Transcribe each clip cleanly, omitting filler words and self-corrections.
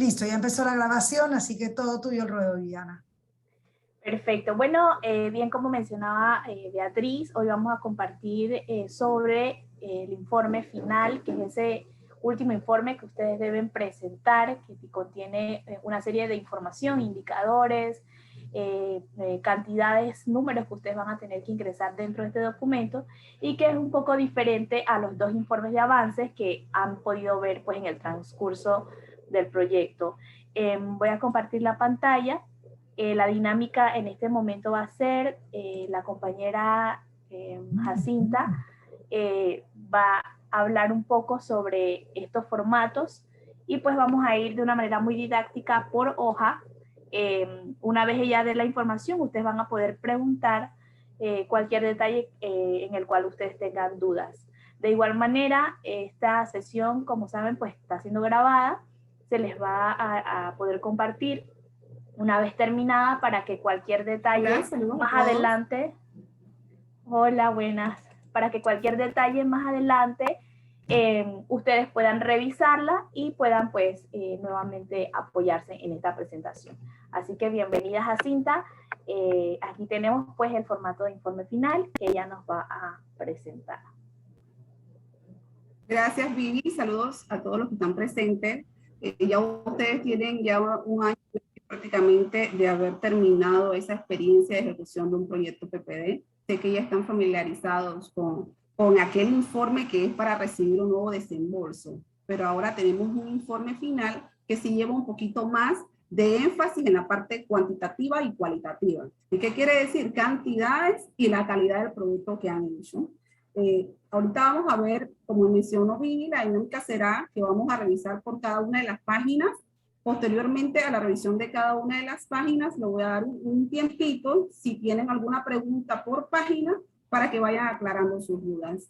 Listo, ya empezó la grabación, así que todo tuyo el ruedo, Viviana. Perfecto. Bueno, bien como mencionaba Beatriz, hoy vamos a compartir sobre el informe final, que es ese último informe que ustedes deben presentar, que contiene una serie de información, indicadores, cantidades, números que ustedes van a tener que ingresar dentro de este documento y que es un poco diferente a los dos informes de avances que han podido ver pues, en el transcurso del proyecto. Voy a compartir la pantalla. La dinámica en este momento va a ser la compañera Jacinta va a hablar un poco sobre estos formatos y pues vamos a ir de una manera muy didáctica por hoja. Una vez ella dé la información, ustedes van a poder preguntar cualquier detalle en el cual ustedes tengan dudas. De igual manera, esta sesión, como saben, pues está siendo grabada, se les va a poder compartir una vez terminada para que cualquier detalle más adelante, hola, buenas, para que cualquier detalle más adelante ustedes puedan revisarla y puedan pues nuevamente apoyarse en esta presentación. Así que bienvenida Jacinta, aquí tenemos pues el formato de informe final que ella nos va a presentar. Gracias Vivi, saludos a todos los que están presentes. Ya ustedes tienen ya un año prácticamente de haber terminado esa experiencia de ejecución de un proyecto PPD. Sé que ya están familiarizados con aquel informe que es para recibir un nuevo desembolso, pero ahora tenemos un informe final que sí lleva un poquito más de énfasis en la parte cuantitativa y cualitativa. ¿Y qué quiere decir? Cantidades y la calidad del producto que han hecho. Ahorita vamos a ver, como mencionó Vivi, la dinámica será que vamos a revisar por cada una de las páginas. Posteriormente a la revisión de cada una de las páginas, le voy a dar un tiempito si tienen alguna pregunta por página para que vayan aclarando sus dudas.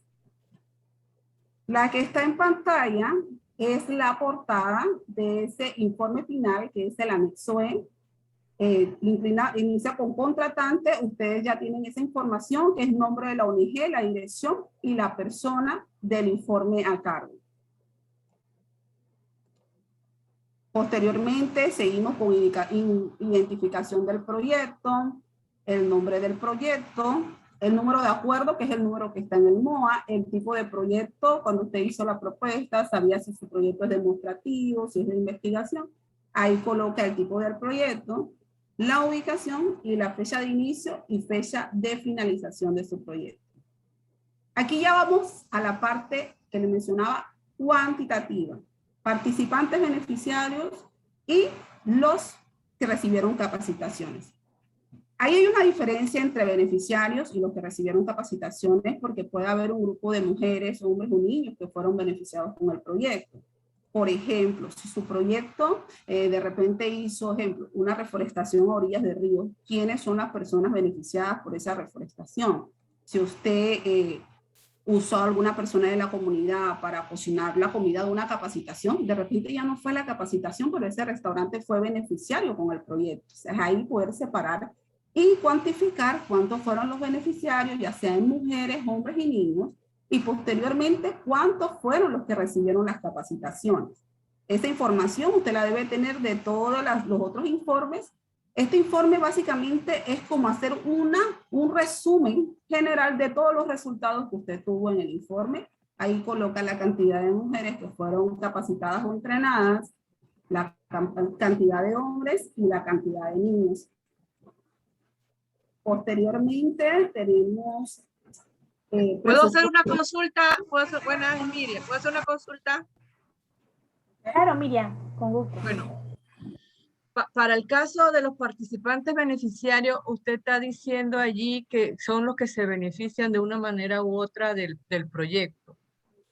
La que está en pantalla es la portada de ese informe final, que es el anexo E. Inicia con contratante, ustedes ya tienen esa información, que es nombre de la ONG, la dirección y la persona del informe a cargo. Posteriormente seguimos con identificación del proyecto, el nombre del proyecto, el número de acuerdo, que es el número que está en el MOA, el tipo de proyecto, cuando usted hizo la propuesta, sabía si su proyecto es demostrativo, si es de investigación, ahí coloca el tipo del proyecto, la ubicación y la fecha de inicio y fecha de finalización de su proyecto. Aquí ya vamos a la parte que le mencionaba cuantitativa. Participantes beneficiarios y los que recibieron capacitaciones. Ahí hay una diferencia entre beneficiarios y los que recibieron capacitaciones porque puede haber un grupo de mujeres, hombres o niños que fueron beneficiados con el proyecto. Por ejemplo, si su proyecto de repente hizo, ejemplo, una reforestación a orillas de ríos, ¿quiénes son las personas beneficiadas por esa reforestación? Si usted usó a alguna persona de la comunidad para cocinar la comida de una capacitación, de repente ya no fue la capacitación, pero ese restaurante fue beneficiario con el proyecto. O sea, ahí poder separar y cuantificar cuántos fueron los beneficiarios, ya sean mujeres, hombres y niños, y posteriormente cuántos fueron los que recibieron las capacitaciones. Esa información usted la debe tener de todos los otros informes. Este informe básicamente es como hacer un resumen general de todos los resultados que usted tuvo en el informe. Ahí coloca la cantidad de mujeres que fueron capacitadas o entrenadas, la cantidad de hombres y la cantidad de niños. Posteriormente tenemos... ¿Puedo hacer una consulta? Buenas, Miriam. ¿Puedo hacer una consulta? Claro, Miriam, con gusto. Bueno, para el caso de los participantes beneficiarios, usted está diciendo allí que son los que se benefician de una manera u otra del proyecto,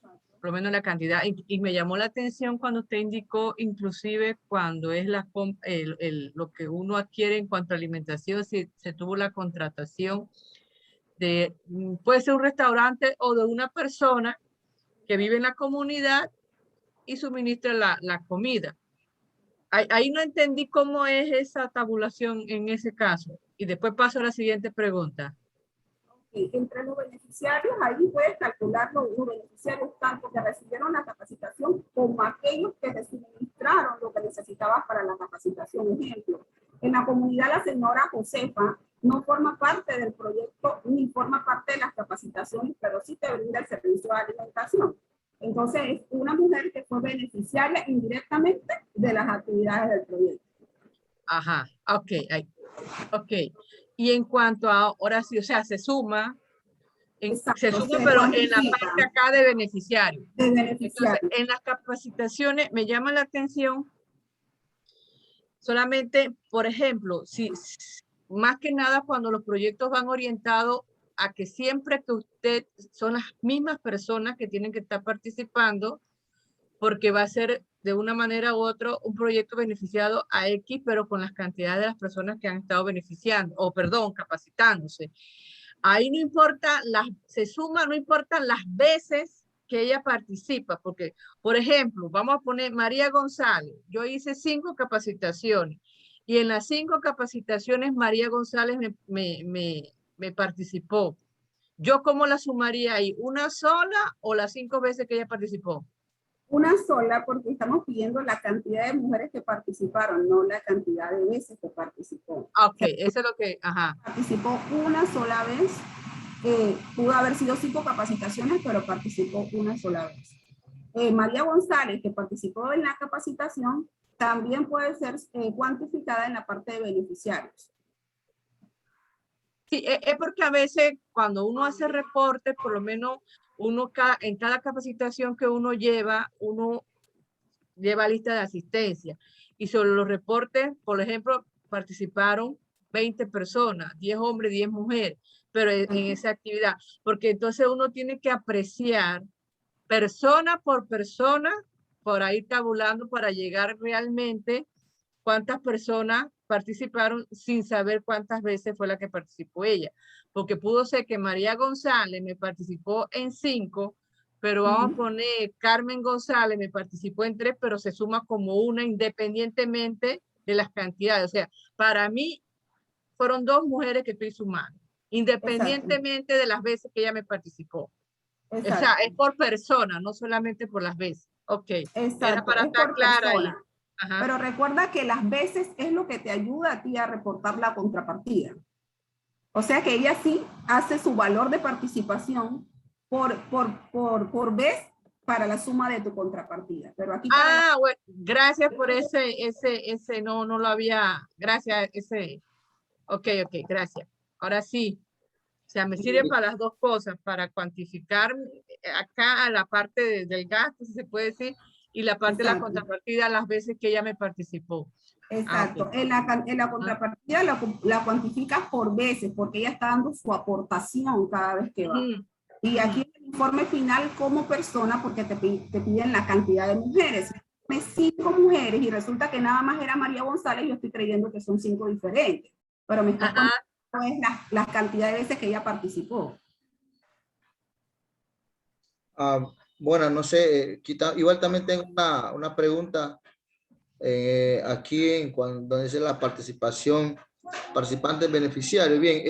por lo menos la cantidad. Y me llamó la atención cuando usted indicó, inclusive cuando es lo que uno adquiere en cuanto a alimentación, si se tuvo la contratación puede ser un restaurante o de una persona que vive en la comunidad y suministra la comida. Ahí no entendí cómo es esa tabulación en ese caso. Y después paso a la siguiente pregunta. Entre los beneficiarios, ahí puedes calcular los beneficiarios tanto que recibieron la capacitación como aquellos que se suministraron lo que necesitabas para la capacitación. Ejemplo, en la comunidad la señora Josefa no forma parte del proyecto ni forma parte de las capacitaciones, pero sí te brinda el servicio de alimentación. Entonces, es una mujer que fue beneficiaria indirectamente de las actividades del proyecto. Ajá, ok, ok. Y en cuanto a, ahora sí, o sea, se suma, Exacto, se suma, se pero en la cuantifica. parte acá de beneficiario. De beneficiario. Entonces, en las capacitaciones me llama la atención solamente, por ejemplo, si más que nada cuando los proyectos van orientados a que siempre que usted son las mismas personas que tienen que estar participando, porque va a ser de una manera u otra un proyecto beneficiado a X, pero con las cantidades de las personas que han estado beneficiando, o perdón, capacitándose. Ahí no importa, se suma, no importan las veces que ella participa, porque, por ejemplo, vamos a poner María González, yo hice 5 capacitaciones, y en las 5 capacitaciones María González me participó. ¿Yo cómo la sumaría ahí? ¿Una sola o las 5 veces que ella participó? Una sola, porque estamos pidiendo la cantidad de mujeres que participaron, no la cantidad de veces que participó. Ok, eso es lo que, ajá. Participó una sola vez, pudo haber sido 5 capacitaciones, pero participó una sola vez. María González, que participó en la capacitación, también puede ser cuantificada en la parte de beneficiarios. Sí, es porque a veces cuando uno hace reportes, por lo menos en cada capacitación que uno lleva lista de asistencia. Y sobre los reportes, por ejemplo, participaron 20 personas, 10 hombres, 10 mujeres, pero en esa actividad. Porque entonces uno tiene que apreciar persona por persona, por ahí tabulando para llegar realmente cuántas personas participaron sin saber cuántas veces fue la que participó ella. Porque pudo ser que María González me participó en 5, pero vamos a poner Carmen González me participó en 3, pero se suma como una independientemente de las cantidades. O sea, para mí fueron 2 mujeres que estoy sumando, independientemente de las veces que ella me participó. Exacto. O sea, es por persona, no solamente por las veces. Ok. Exacto, era para estar clara ahí. Ajá. Pero recuerda que las veces es lo que te ayuda a ti a reportar la contrapartida. O sea que ella sí hace su valor de participación por vez para la suma de tu contrapartida. Pero aquí bueno, gracias por ese, no lo había, gracias, ok, gracias. Ahora sí, o sea, me sirve para las 2 cosas, para cuantificar acá a la parte del gasto, si se puede decir, y la parte de la contrapartida las veces que ella me participó. Exacto. Okay. En la contrapartida la cuantificas por veces, porque ella está dando su aportación cada vez que va. Y aquí en el informe final como persona, porque te piden la cantidad de mujeres. 5 mujeres y resulta que nada más era María González, yo estoy creyendo que son 5 diferentes. Pero me está contando pues, la cantidad de veces que ella participó. Bueno, no sé, igual también tengo una pregunta aquí en donde dice la participación, participantes beneficiarios. Bien,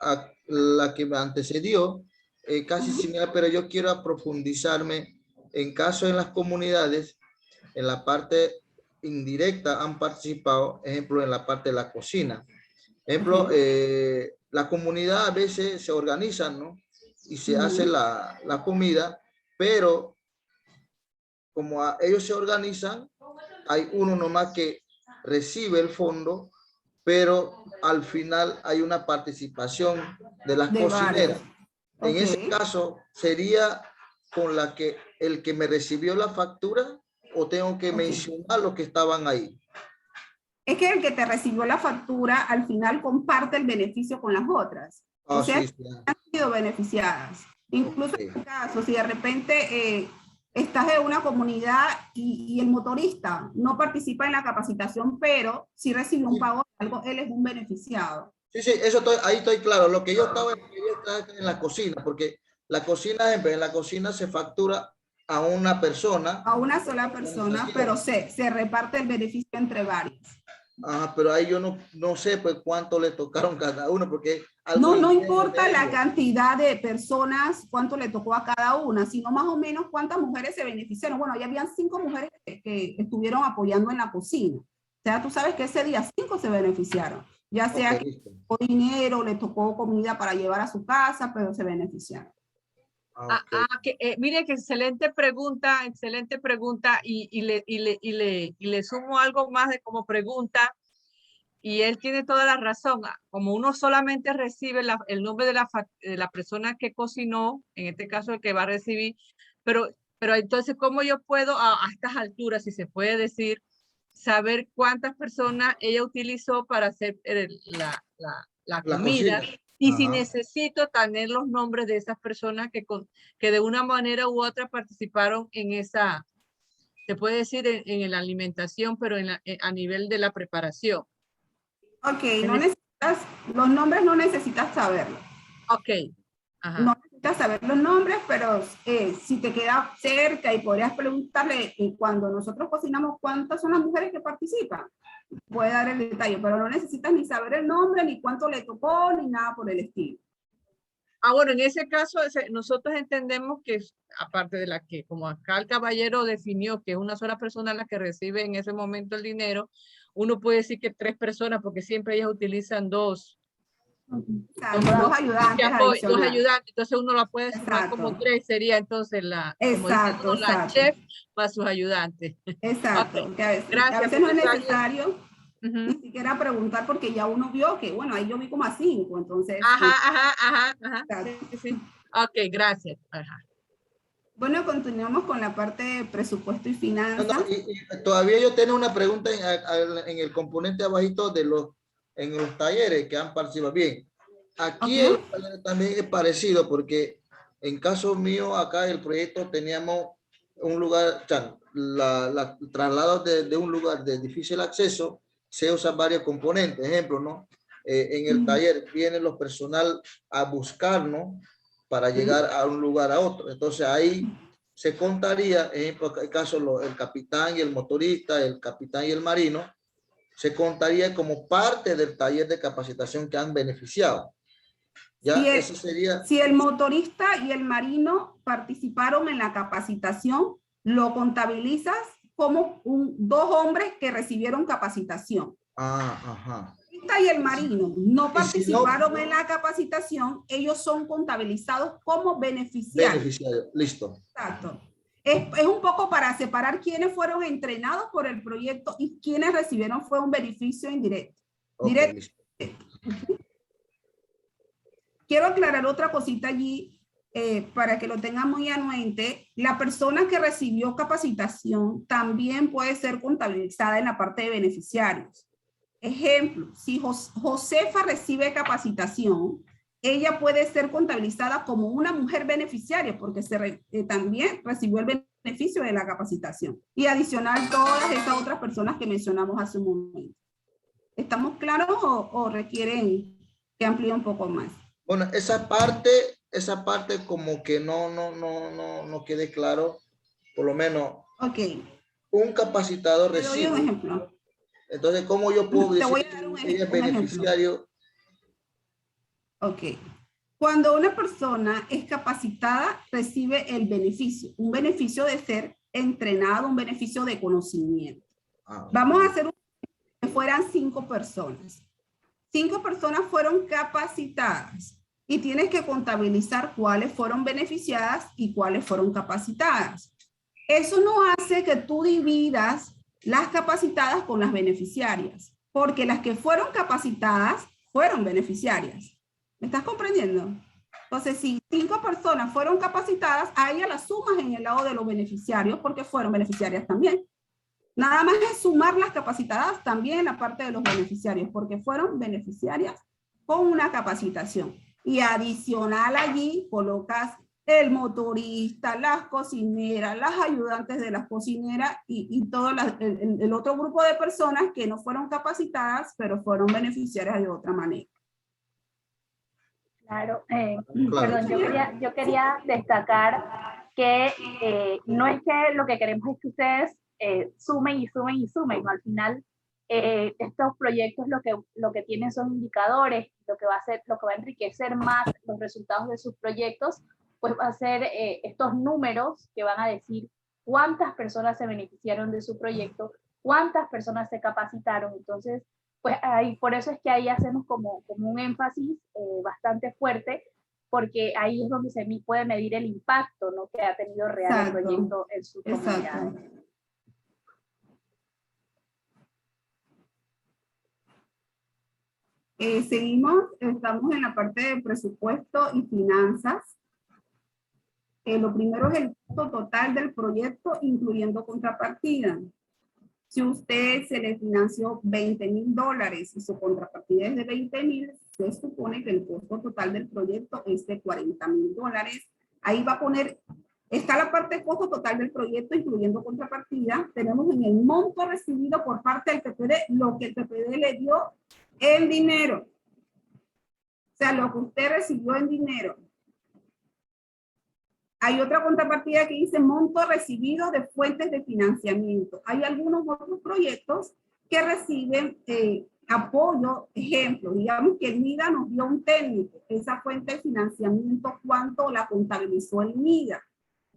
a la que me antecedió, casi similar, pero yo quiero profundizarme en caso en las comunidades, en la parte indirecta han participado, ejemplo, en la parte de la cocina. Ejemplo, la comunidad a veces se organiza, ¿no? Y se hace la comida, pero como ellos se organizan, hay uno nomás que recibe el fondo, pero al final hay una participación de las cocineras. En ese caso, ¿sería con el que me recibió la factura o tengo que mencionar los que estaban ahí? Es que el que te recibió la factura al final comparte el beneficio con las otras. O sea, han sido beneficiadas. Incluso en este caso, si de repente estás en una comunidad y el motorista no participa en la capacitación, pero si recibe un pago de algo, él es un beneficiado. Sí, ahí estoy claro. Lo que yo estaba en la cocina, porque la cocina, en la cocina se factura a una persona. A una sola persona, pero se reparte el beneficio entre varios. Pero ahí yo no sé pues cuánto le tocaron cada uno, porque No importa la cantidad de personas, cuánto le tocó a cada una, sino más o menos cuántas mujeres se beneficiaron. Bueno, ya habían 5 mujeres que estuvieron apoyando en la cocina. O sea, tú sabes que ese día 5 se beneficiaron. Ya sea que le tocó dinero, le tocó comida para llevar a su casa, pero se beneficiaron. Mire que excelente pregunta, y le sumo algo más de como pregunta, y él tiene toda la razón. Como uno solamente recibe el nombre de la persona que cocinó, en este caso el que va a recibir, pero entonces, ¿cómo yo puedo a estas alturas, si se puede decir, saber cuántas personas ella utilizó para hacer la comida? Cocina. Y si necesito tener los nombres de esas personas que de una manera u otra participaron en esa, se puede decir en la alimentación, pero a nivel de la preparación. Ok, los nombres no necesitas saberlos. Ok. No necesitas saber los nombres, pero si te queda cerca y podrías preguntarle cuando nosotros cocinamos cuántas son las mujeres que participan, puede dar el detalle, pero no necesitas ni saber el nombre, ni cuánto le tocó, ni nada por el estilo. Bueno, en ese caso nosotros entendemos que aparte de la que, como acá el caballero definió que es una sola persona la que recibe en ese momento el dinero, uno puede decir que 3 personas, porque siempre ellas utilizan 2. Dos ayudantes adicionales. 2 ayudantes, entonces uno la puede sumar Exacto. como 3, sería entonces la chef más sus ayudantes. Exacto. Okay. Que a veces no es necesario ni siquiera preguntar, porque ya uno vio que, bueno, ahí yo vi como a 5, entonces. Sí. Ok, gracias. Bueno, continuamos con la parte de presupuesto y finanzas. Y todavía yo tengo una pregunta en el componente abajito en los talleres que han participado. Bien, aquí el taller también es parecido, porque en caso mío acá el proyecto teníamos un lugar, traslado de un lugar de difícil acceso, se usan varios componentes. Ejemplo, ¿no? En el taller vienen los personal a buscarnos para llegar a un lugar a otro. Entonces ahí se contaría, ejemplo, el caso el capitán y el motorista, el capitán y el marino, se contaría como parte del taller de capacitación que han beneficiado. Ya, eso sería. Si el motorista y el marino participaron en la capacitación, lo contabilizas como 2 hombres que recibieron capacitación. Y el marino no participaron en la capacitación, ellos son contabilizados como beneficiarios. Listo. Exacto. Es un poco para separar quiénes fueron entrenados por el proyecto y quiénes recibieron fue un beneficio indirecto. Quiero aclarar otra cosita allí para que lo tengan muy anuente. La persona que recibió capacitación también puede ser contabilizada en la parte de beneficiarios. Ejemplo, si Josefa recibe capacitación, ella puede ser contabilizada como una mujer beneficiaria porque también recibió el beneficio de la capacitación. Y adicional todas esas otras personas que mencionamos hace un momento. ¿Estamos claros o requieren que amplíe un poco más? Bueno, esa parte como que no quede claro, por lo menos. Ok. Un capacitador recibe. Te doy un ejemplo. Entonces, ¿cómo yo puedo decir que ella es beneficiario? Ok. Cuando una persona es capacitada, recibe el beneficio, un beneficio de ser entrenado, un beneficio de conocimiento. Vamos a hacer que fueran 5 personas. 5 personas fueron capacitadas y tienes que contabilizar cuáles fueron beneficiadas y cuáles fueron capacitadas. Eso no hace que tú dividas las capacitadas con las beneficiarias, porque las que fueron capacitadas fueron beneficiarias. ¿Me estás comprendiendo? Entonces, si 5 personas fueron capacitadas, a ellas las sumas en el lado de los beneficiarios porque fueron beneficiarias también. Nada más es sumar las capacitadas también en la parte de los beneficiarios, porque fueron beneficiarias con una capacitación. Y adicional allí colocas el motorista, las cocineras, las ayudantes de las cocineras y todo el otro grupo de personas que no fueron capacitadas, pero fueron beneficiarias de otra manera. Claro, perdón, yo quería destacar que no es que lo que queremos es que ustedes sumen y sumen y sumen, ¿no? Al final estos proyectos lo que tienen son indicadores, lo que va a enriquecer más los resultados de sus proyectos, pues va a ser estos números que van a decir cuántas personas se beneficiaron de su proyecto, cuántas personas se capacitaron. Entonces, pues ahí, por eso es que ahí hacemos como un énfasis bastante fuerte, porque ahí es donde se puede medir el impacto, ¿no?, que ha tenido real el proyecto en su comunidad. Exacto. Seguimos, estamos en la parte de presupuesto y finanzas. Lo primero es el costo total del proyecto, incluyendo contrapartida. Si usted se le financió $20,000 y su contrapartida es de $20,000, se supone que el costo total del proyecto es de $40,000. Ahí va a poner, está la parte de costo total del proyecto, incluyendo contrapartida. Tenemos en el monto recibido por parte del PPD, lo que el PPD le dio en dinero. O sea, lo que usted recibió en dinero. Hay otra contrapartida que dice monto recibido de fuentes de financiamiento. Hay algunos otros proyectos que reciben apoyo. Ejemplo, digamos que el MIDA nos dio un técnico. Esa fuente de financiamiento, ¿cuánto la contabilizó el MIDA?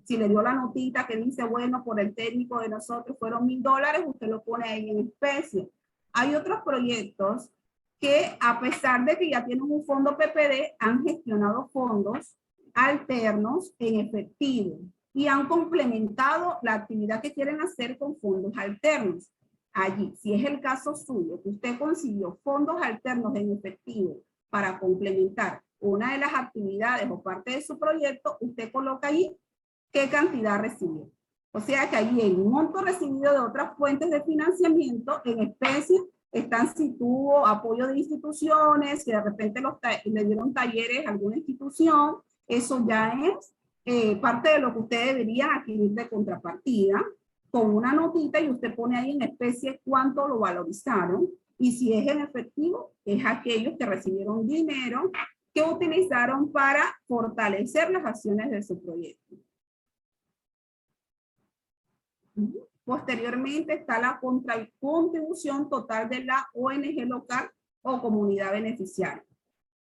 Si le dio la notita que dice, bueno, por el técnico de nosotros fueron $1,000, usted lo pone ahí en especie. Hay otros proyectos que, a pesar de que ya tienen un fondo PPD, han gestionado fondos alternos en efectivo y han complementado la actividad que quieren hacer con fondos alternos. Allí, si es el caso suyo, que usted consiguió fondos alternos en efectivo para complementar una de las actividades o parte de su proyecto, usted coloca ahí qué cantidad recibió. O sea que ahí el monto recibido de otras fuentes de financiamiento en especie están si tuvo apoyo de instituciones, que de repente le dieron talleres a alguna institución. Eso ya es parte de lo que usted debería adquirir de contrapartida, con una notita, y usted pone ahí en especie cuánto lo valorizaron, y si es en efectivo, es aquellos que recibieron dinero que utilizaron para fortalecer las acciones de su proyecto. Posteriormente está la contribución total de la ONG local o comunidad beneficiaria.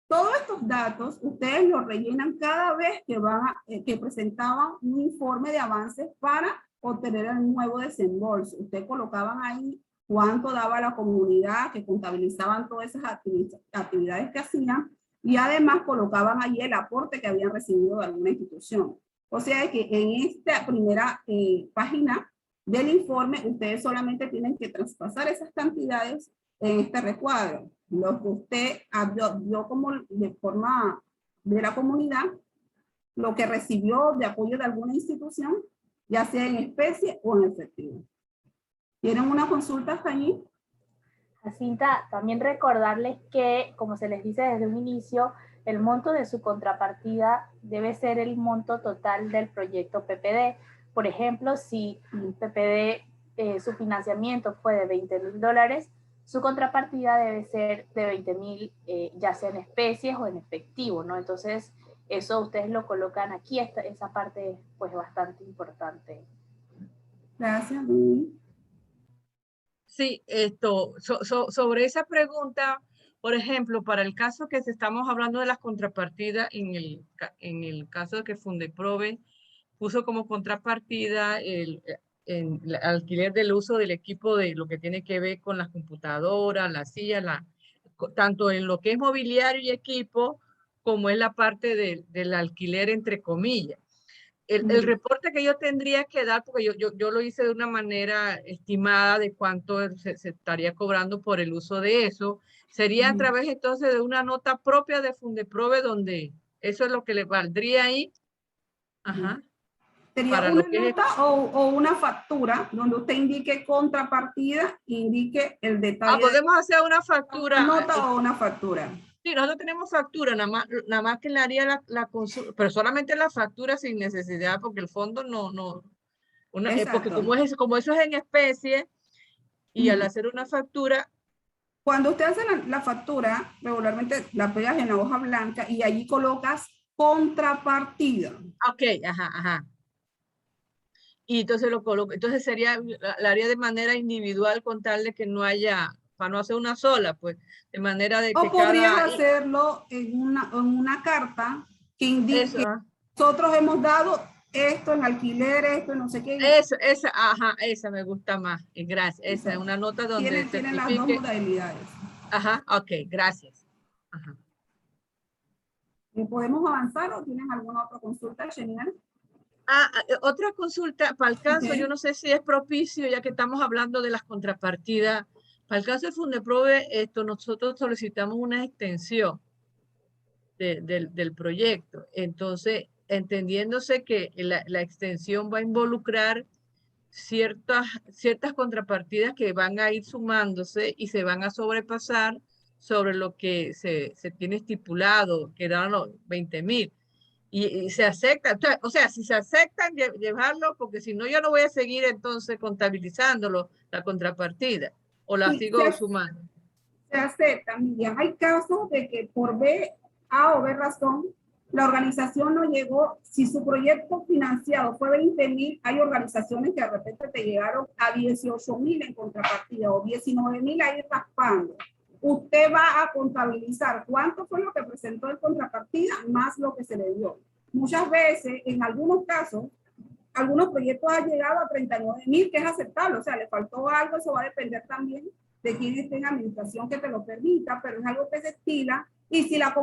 Todos estos datos ustedes los rellenan cada vez que presentaban un informe de avances para obtener el nuevo desembolso. Ustedes colocaban ahí cuánto daba la comunidad, que contabilizaban todas esas actividades que hacían, y además colocaban ahí el aporte que habían recibido de alguna institución. O sea que en esta primera página del informe, ustedes solamente tienen que traspasar esas cantidades en este recuadro. Lo que usted vio como de forma de la comunidad, lo que recibió de apoyo de alguna institución, ya sea en especie o en efectivo. ¿Tienen una consulta hasta allí? Jacinta, también recordarles que, como se les dice desde un inicio, el monto de su contrapartida debe ser el monto total del proyecto PPD. Por ejemplo, si PPD, su financiamiento fue de $20,000, su contrapartida debe ser de 20,000, ya sea en especies o en efectivo, ¿no? Entonces, eso ustedes lo colocan aquí, esa parte es pues bastante importante. Gracias. Sí, sobre esa pregunta, por ejemplo, para el caso que estamos hablando de las contrapartidas, en el caso de que Fundeprove puso como contrapartida el alquiler del uso del equipo de lo que tiene que ver con las computadoras, las sillas, tanto en lo que es mobiliario y equipo, como es la parte del alquiler entre comillas. El reporte que yo tendría que dar, porque yo lo hice de una manera estimada de cuánto se estaría cobrando por el uso de eso, sería a través entonces de una nota propia de Fundeprove, donde eso es lo que le valdría ahí. Ajá. ¿Sería para una lo que nota o una factura donde usted indique contrapartida, indique el detalle? podemos hacer una factura. ¿Una nota o una factura? Sí, nosotros tenemos factura, nada más que le haría la consulta, pero solamente la factura sin necesidad, porque el fondo porque como eso es en especie, y al hacer una factura. Cuando usted hace la factura, regularmente la pegas en la hoja blanca y allí colocas contrapartida. Ok, ajá. y entonces lo coloco. Entonces sería, la haría de manera individual con tal de que no haya, para no hacer una sola, pues, de manera de que O podrías cada... hacerlo en una carta que indique Eso, que nosotros hemos dado esto en alquiler, esto en no sé qué. esa, ajá, esa me gusta más. Y gracias. Esa es una nota donde Tienen las dos certifique. modalidades. Ajá, ok, gracias. Ajá. ¿Podemos avanzar o tienes alguna otra consulta, Genial? Otra consulta, para el caso, Ok. yo no sé si es propicio, ya que estamos hablando de las contrapartidas. Para el caso de Fundeprove, nosotros solicitamos una extensión del proyecto. Entonces, entendiéndose que la extensión va a involucrar ciertas contrapartidas que van a ir sumándose y se van a sobrepasar sobre lo que se tiene estipulado, que eran los 20,000. Y se acepta, o sea, si se aceptan, llevarlo, porque si no, yo no voy a seguir entonces contabilizándolo, la contrapartida, o la Sí, sigo sumando. se acepta, Miriam. Hay casos de que por A o B razón, la organización no llegó. Si su proyecto financiado fue 20,000, hay organizaciones que de repente te llegaron a 18,000 en contrapartida o 19,000 ahí raspando. Usted va a contabilizar cuánto fue lo que presentó en contrapartida más lo que se le dio. Muchas veces, en algunos casos, algunos proyectos han llegado a 39,000, que es aceptable, o sea, le faltó algo, eso va a depender también de quién esté en administración que te lo permita, pero es algo que se estila, y si la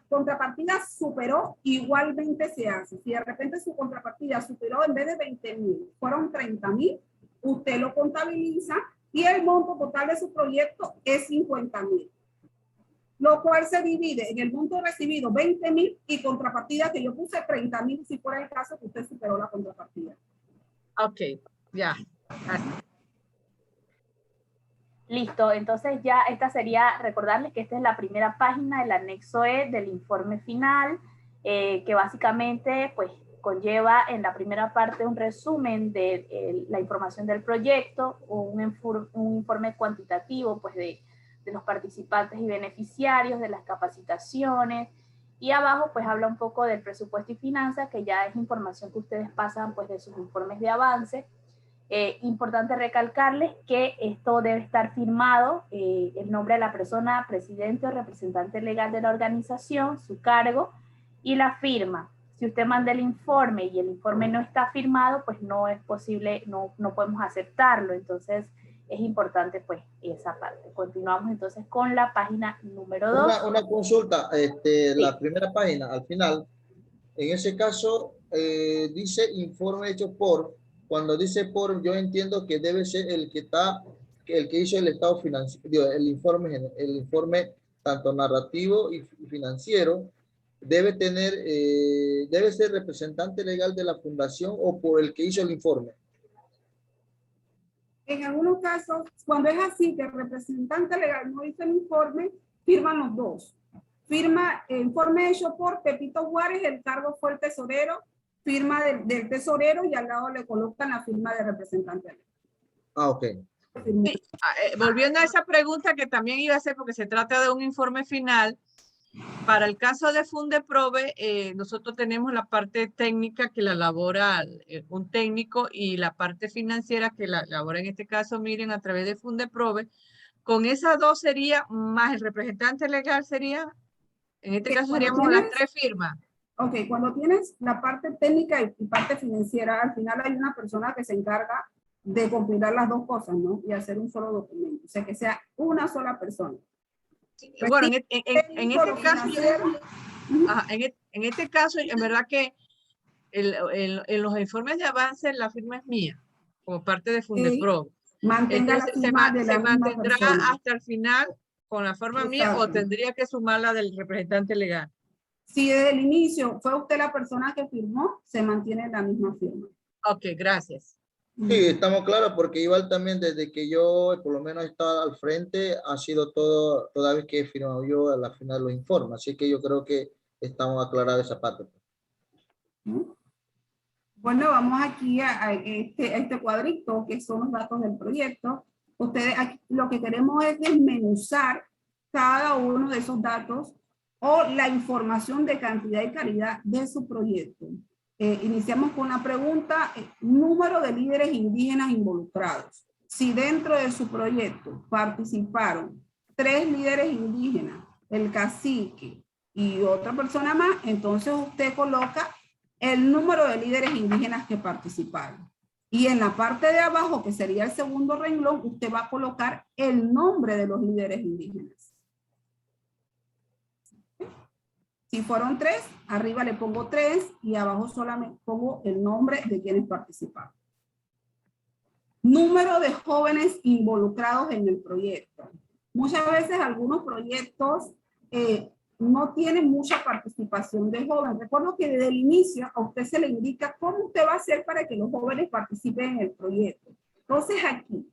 contrapartida superó, igualmente se hace. Si de repente su contrapartida superó, en vez de 20,000, fueron 30,000, usted lo contabiliza y el monto total de su proyecto es 50,000. Lo cual se divide en el monto recibido 20,000 y contrapartida que yo puse 30,000 si fuera el caso que usted superó la contrapartida. Ok, ya. Gracias. Listo, entonces ya esta sería, recordarles que esta es la primera página del anexo E del informe final, que básicamente pues conlleva en la primera parte un resumen de la información del proyecto, un informe cuantitativo pues de los participantes y beneficiarios, de las capacitaciones, y abajo pues habla un poco del presupuesto y finanzas, que ya es información que ustedes pasan pues de sus informes de avance. Importante recalcarles que esto debe estar firmado, el nombre de la persona, presidente o representante legal de la organización, su cargo y la firma. Si usted manda el informe y el informe no está firmado, pues no es posible, no podemos aceptarlo. Entonces es importante pues esa parte. Continuamos entonces con la página número 2. Una consulta, Sí. la primera página, al final, en ese caso, dice informe hecho por, cuando dice por, yo entiendo que debe ser el que hizo el estado financiero, el informe tanto narrativo y financiero, debe ser representante legal de la fundación o por el que hizo el informe. En algunos casos, cuando es así, que el representante legal no hizo el informe, firman los dos. Firma el informe hecho por Pepito Juárez, el cargo fue el tesorero, firma del tesorero y al lado le colocan la firma de representante legal. Ok. Sí, volviendo a esa pregunta que también iba a hacer, porque se trata de un informe final. Para el caso de Fundeprove, nosotros tenemos la parte técnica que la elabora un técnico y la parte financiera que la elabora en este caso, miren, a través de Fundeprove. Con esas dos sería, más el representante legal sería, en este caso seríamos las 3 firmas. Ok, cuando tienes la parte técnica y parte financiera, al final hay una persona que se encarga de compilar las dos cosas, ¿no? Y hacer un solo documento, o sea, que sea una sola persona. Bueno, en este caso, en este caso, en verdad que en los informes de avance la firma es mía, como parte de Fundeprove. Mantenga la firma de la ¿Se misma mantendrá persona hasta el final con la forma mía o tendría que sumar la del representante legal? Si desde el inicio fue usted la persona que firmó, se mantiene la misma firma. Ok, gracias. Sí, estamos claros porque igual también desde que yo por lo menos he estado al frente ha sido toda vez que he firmado yo a la final los informes, así que yo creo que estamos aclarados esa parte. Bueno, vamos aquí a este cuadrito que son los datos del proyecto. Ustedes aquí lo que queremos es desmenuzar cada uno de esos datos o la información de cantidad y calidad de su proyecto. iniciamos con la pregunta, número de líderes indígenas involucrados. Si dentro de su proyecto participaron 3 líderes indígenas, el cacique y otra persona más, entonces usted coloca el número de líderes indígenas que participaron. Y en la parte de abajo, que sería el segundo renglón, usted va a colocar el nombre de los líderes indígenas. Si fueron 3, arriba le pongo 3 y abajo solamente pongo el nombre de quienes participaron. Número de jóvenes involucrados en el proyecto. Muchas veces algunos proyectos no tienen mucha participación de jóvenes. Recuerdo que desde el inicio a usted se le indica cómo usted va a hacer para que los jóvenes participen en el proyecto. Entonces aquí,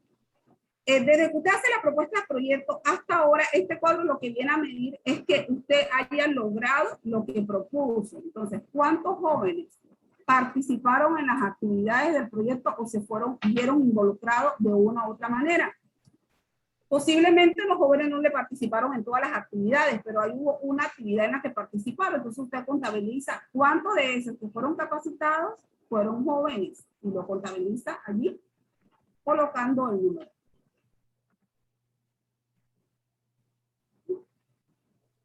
desde que usted hace la propuesta de proyecto hasta ahora, este cuadro lo que viene a medir es que usted haya logrado lo que propuso. Entonces, ¿cuántos jóvenes participaron en las actividades del proyecto o se vieron involucrados de una u otra manera? Posiblemente los jóvenes no le participaron en todas las actividades, pero ahí hubo una actividad en la que participaron. Entonces usted contabiliza cuántos de esos que fueron capacitados fueron jóvenes y lo contabiliza allí colocando el número.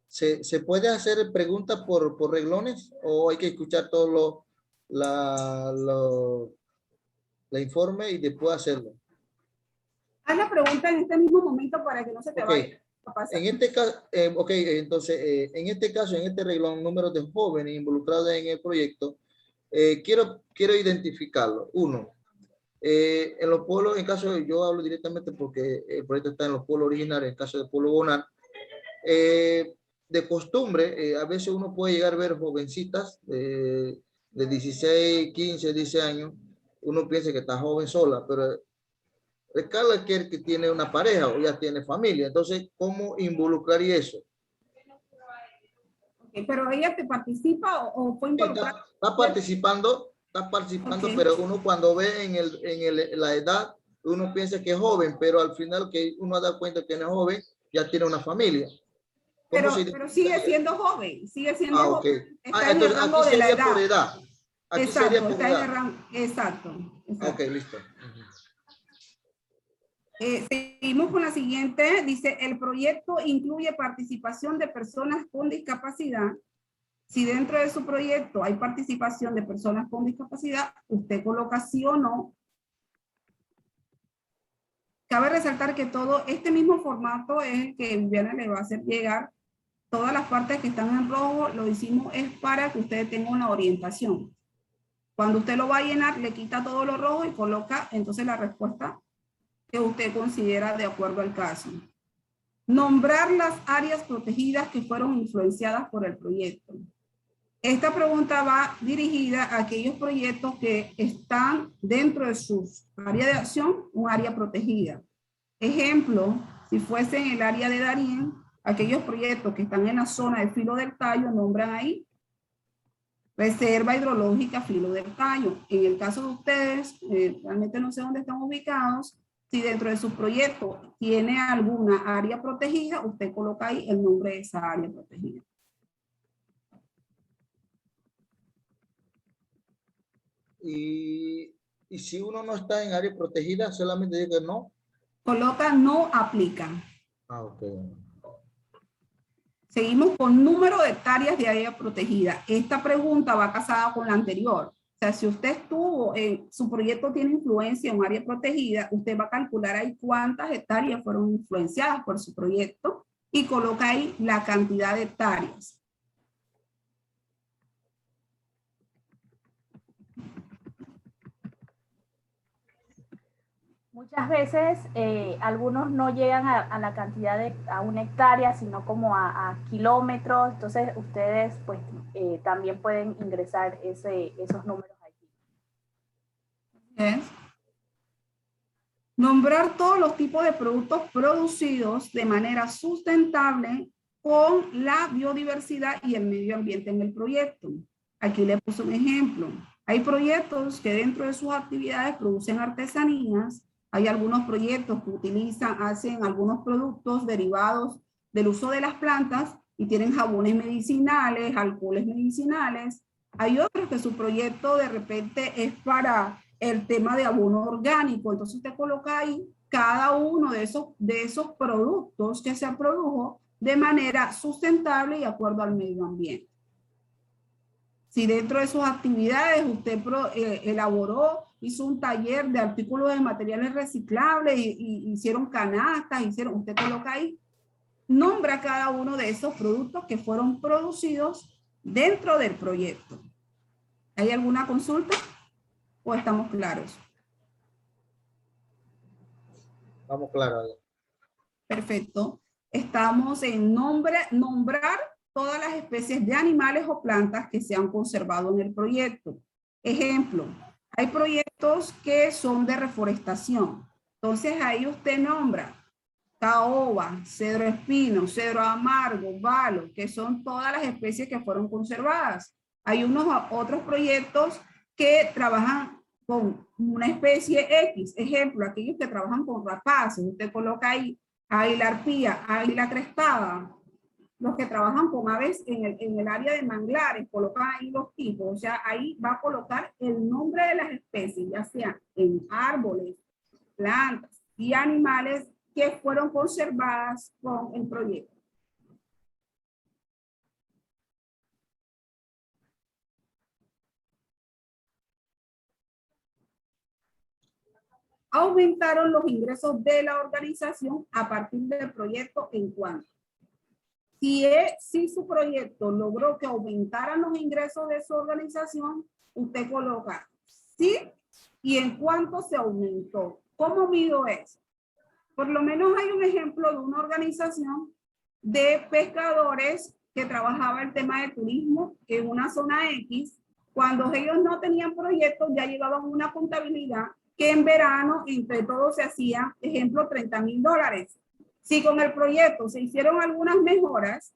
¿Se puede hacer preguntas por renglones o hay que escuchar todo la informe y después hacerlo? Haz la pregunta en este mismo momento para que no se te vaya a pasar. En este caso, entonces, en este caso, en este renglón, número de jóvenes involucrados en el proyecto, quiero identificarlo. Uno, en los pueblos, en caso de, yo hablo directamente porque el proyecto está en los pueblos originarios, en caso del pueblo Bonar, de costumbre, a veces uno puede llegar a ver jovencitas de 16, 15, 16 años, uno piensa que está joven sola, pero recala aquel que tiene una pareja o ya tiene familia. Entonces, ¿cómo involucraría eso? Okay, pero ella te participa o fue involucrada. Está participando, okay. Pero uno cuando ve en la edad, uno piensa que es joven, pero al final que uno da cuenta que no es joven, ya tiene una familia. Pero sigue siendo joven, sigue siendo joven. Okay. Está en el rango de la edad. Por edad. Aquí exacto, sería por está edad. en el rango, exacto. Ok, listo. Seguimos con la siguiente. Dice, el proyecto incluye participación de personas con discapacidad. Si dentro de su proyecto hay participación de personas con discapacidad, usted coloca sí o no. Cabe resaltar que todo este mismo formato es el que Viviana le va a hacer llegar. Todas las partes que están en rojo lo hicimos es para que usted tenga una orientación. Cuando usted lo va a llenar, le quita todo lo rojo y coloca entonces la respuesta que usted considera de acuerdo al caso. Nombrar las áreas protegidas que fueron influenciadas por el proyecto. Esta pregunta va dirigida a aquellos proyectos que están dentro de sus áreas de acción, un área protegida. Ejemplo, si fuese en el área de Darién, aquellos proyectos que están en la zona de Filo del Tallo, nombran ahí Reserva Hidrológica Filo del Tallo. En el caso de ustedes, realmente no sé dónde están ubicados. Si dentro de su proyecto tiene alguna área protegida, usted coloca ahí el nombre de esa área protegida. Y si uno no está en área protegida, solamente dice que no. Coloca no aplica. Ah, ok. Seguimos con número de hectáreas de área protegida. Esta pregunta va casada con la anterior. O sea, si usted estuvo, su proyecto tiene influencia en un área protegida, usted va a calcular ahí cuántas hectáreas fueron influenciadas por su proyecto y coloca ahí la cantidad de hectáreas. Muchas veces algunos no llegan a la cantidad a una hectárea, sino como a kilómetros. Entonces ustedes pues también pueden ingresar esos números aquí. Bien. Nombrar todos los tipos de productos producidos de manera sustentable con la biodiversidad y el medio ambiente en el proyecto. Aquí le puse un ejemplo. Hay proyectos que dentro de sus actividades producen artesanías. Hay algunos proyectos que hacen algunos productos derivados del uso de las plantas y tienen jabones medicinales, alcoholes medicinales. Hay otros que su proyecto de repente es para el tema de abono orgánico. Entonces usted coloca ahí cada uno de esos productos que se produjo de manera sustentable y de acuerdo al medio ambiente. Si dentro de sus actividades usted elaboró, hizo un taller de artículos de materiales reciclables y hicieron canastas, usted coloca ahí, nombra cada uno de esos productos que fueron producidos dentro del proyecto. ¿Hay alguna consulta o estamos claros? Vamos claro. Perfecto. Estamos en nombrar todas las especies de animales o plantas que se han conservado en el proyecto. Ejemplo, hay proyectos que son de reforestación. Entonces ahí usted nombra caoba, cedro espino, cedro amargo, balo, que son todas las especies que fueron conservadas. Hay otros proyectos que trabajan con una especie X. Ejemplo, aquellos que trabajan con rapaces. Usted coloca ahí águila arpía, águila crestada. Los que trabajan con aves en el área de manglares, colocan ahí los tipos. O sea, ahí va a colocar el nombre de las especies, ya sea en árboles, plantas y animales que fueron conservadas con el proyecto. Aumentaron los ingresos de la organización a partir del proyecto en cuanto. Si su proyecto logró que aumentaran los ingresos de su organización, usted coloca sí y en cuánto se aumentó. ¿Cómo mido eso? Por lo menos hay un ejemplo de una organización de pescadores que trabajaba el tema de turismo en una zona X. Cuando ellos no tenían proyectos, ya llevaban una contabilidad que en verano entre todos se hacía, ejemplo, $30,000. Si con el proyecto se hicieron algunas mejoras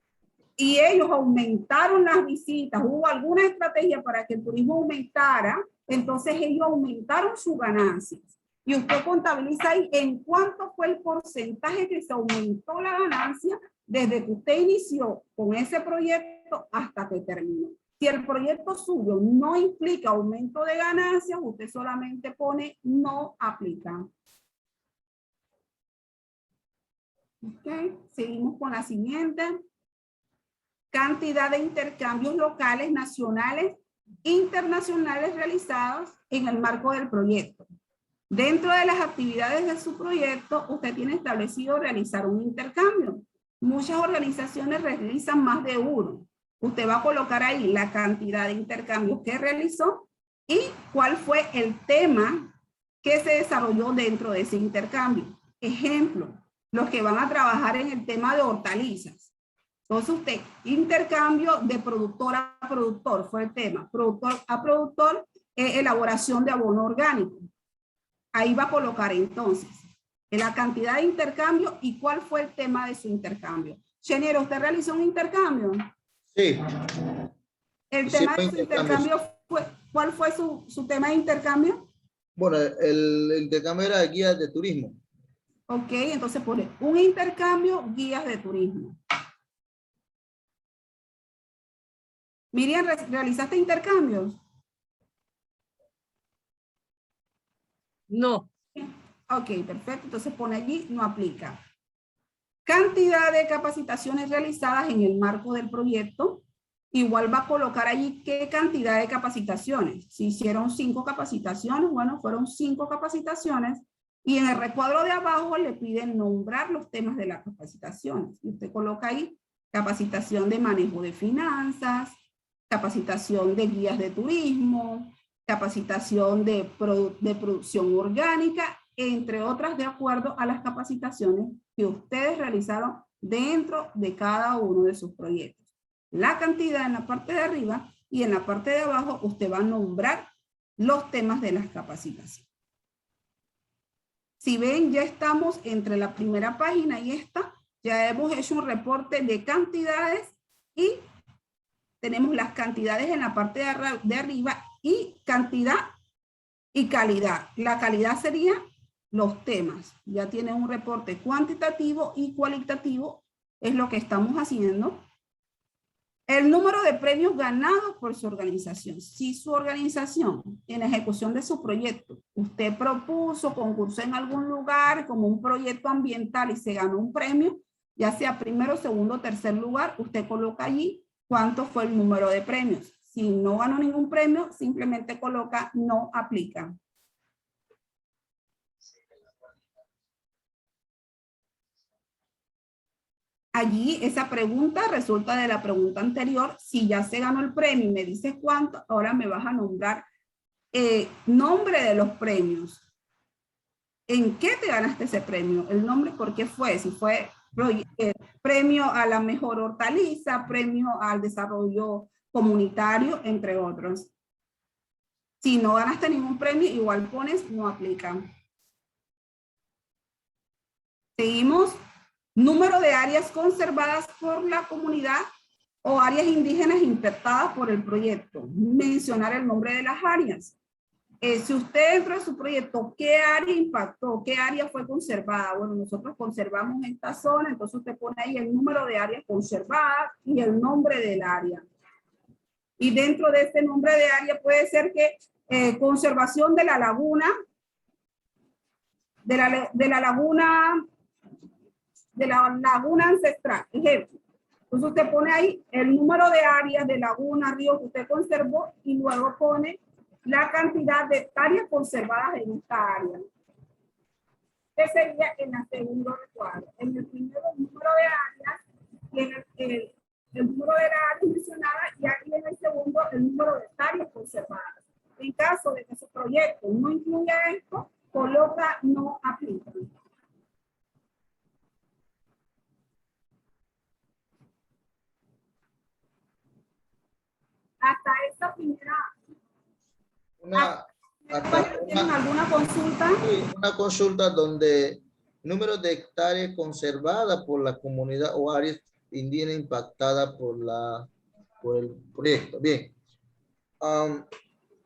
y ellos aumentaron las visitas, hubo alguna estrategia para que el turismo aumentara, entonces ellos aumentaron sus ganancias. Y usted contabiliza ahí en cuánto fue el porcentaje que se aumentó la ganancia desde que usted inició con ese proyecto hasta que terminó. Si el proyecto suyo no implica aumento de ganancias, usted solamente pone no aplica. Ok, seguimos con la siguiente. Cantidad de intercambios locales, nacionales, internacionales realizados en el marco del proyecto. Dentro de las actividades de su proyecto, usted tiene establecido realizar un intercambio. Muchas organizaciones realizan más de uno. Usted va a colocar ahí la cantidad de intercambios que realizó y cuál fue el tema que se desarrolló dentro de ese intercambio. Ejemplo, los que van a trabajar en el tema de hortalizas. Entonces usted, intercambio de productor a productor fue el tema. Productor a productor, elaboración de abono orgánico. Ahí va a colocar entonces la cantidad de intercambio y cuál fue el tema de su intercambio. Ingeniero, ¿usted realizó un intercambio? Sí. El tema de su intercambio, ¿cuál fue su tema de intercambio? Bueno, el intercambio era de guías de turismo. Ok, entonces pone un intercambio, guías de turismo. Miriam, ¿realizaste intercambios? No. Ok, perfecto. Entonces pone allí, no aplica. Cantidad de capacitaciones realizadas en el marco del proyecto. Igual va a colocar allí qué cantidad de capacitaciones. Si hicieron 5 capacitaciones, bueno, fueron 5 capacitaciones. Y en el recuadro de abajo le piden nombrar los temas de las capacitaciones. Y usted coloca ahí capacitación de manejo de finanzas, capacitación de guías de turismo, capacitación de producción orgánica, entre otras de acuerdo a las capacitaciones que ustedes realizaron dentro de cada uno de sus proyectos. La cantidad en la parte de arriba y en la parte de abajo usted va a nombrar los temas de las capacitaciones. Si ven, ya estamos entre la primera página y esta, ya hemos hecho un reporte de cantidades y tenemos las cantidades en la parte de arriba y cantidad y calidad. La calidad sería los temas. Ya tienen un reporte cuantitativo y cualitativo, es lo que estamos haciendo. El número de premios ganados por su organización. Si su organización, en ejecución de su proyecto, usted propuso, concursó en algún lugar como un proyecto ambiental y se ganó un premio, ya sea primero, segundo, tercer lugar, usted coloca allí cuánto fue el número de premios. Si no ganó ningún premio, simplemente coloca no aplica. Allí esa pregunta resulta de la pregunta anterior. Si ya se ganó el premio y me dices cuánto, ahora me vas a nombrar nombre de los premios. ¿En qué te ganaste ese premio? El nombre, ¿por qué fue? Si fue premio a la mejor hortaliza, premio al desarrollo comunitario, entre otros. Si no ganaste ningún premio, igual pones no aplica. Seguimos. Número de áreas conservadas por la comunidad o áreas indígenas impactadas por el proyecto. Mencionar el nombre de las áreas. Si usted dentro de su proyecto, ¿qué área impactó? ¿Qué área fue conservada? Bueno, nosotros conservamos esta zona, entonces usted pone ahí el número de áreas conservadas y el nombre del área. Y dentro de este nombre de área puede ser que conservación de la laguna, de la laguna ancestral, ejemplo. Entonces usted pone ahí el número de áreas de laguna, río que usted conservó y luego pone la cantidad de hectáreas conservadas en esta área. Este sería en el segundo recuadro. En el primero el número de áreas y en el número de áreas mencionadas y aquí en el segundo el número de hectáreas conservadas. En caso de que su proyecto no incluya esto, coloca no aplica. Hasta esta primera. ¿Tienen alguna consulta? Una consulta donde número de hectáreas conservadas por la comunidad o áreas indígenas impactadas por el proyecto. Bien.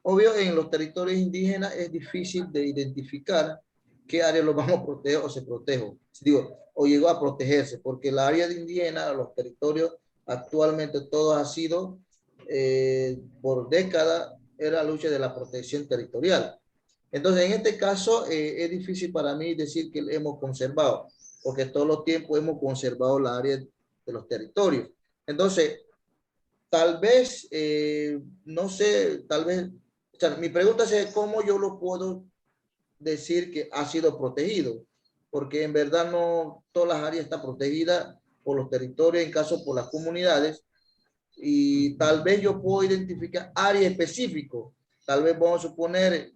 Obvio, en los territorios indígenas es difícil de identificar qué área los vamos a proteger o se protege. Digo, o llegó a protegerse, porque la área de indígena, los territorios, actualmente todos ha sido por décadas era la lucha de la protección territorial. Entonces, en este caso, es difícil para mí decir que hemos conservado, porque todos los tiempos hemos conservado la área de los territorios. Entonces, tal vez, no sé, tal vez, o sea, mi pregunta es cómo yo lo puedo decir que ha sido protegido, porque en verdad no todas las áreas están protegidas por los territorios, en caso por las comunidades, y tal vez yo puedo identificar áreas específicas. Tal vez vamos a suponer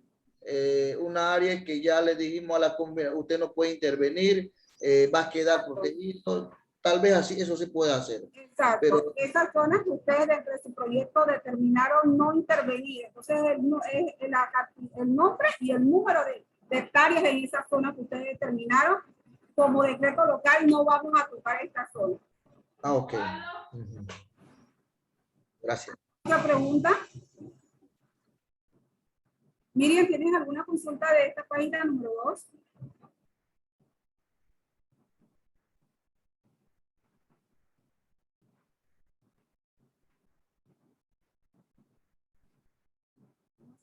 una área que ya le dijimos a la comunidad, usted no puede intervenir, va a quedar protegido. Tal vez así eso se puede hacer. Exacto. Pero esas zonas que ustedes dentro de su proyecto determinaron no intervenir. Entonces el nombre y el número de hectáreas en esa zona que ustedes determinaron como decreto local no vamos a tocar esta zona. Ah, ok. Gracias. ¿Otra pregunta? Miriam, ¿tienes alguna consulta de esta página número 2?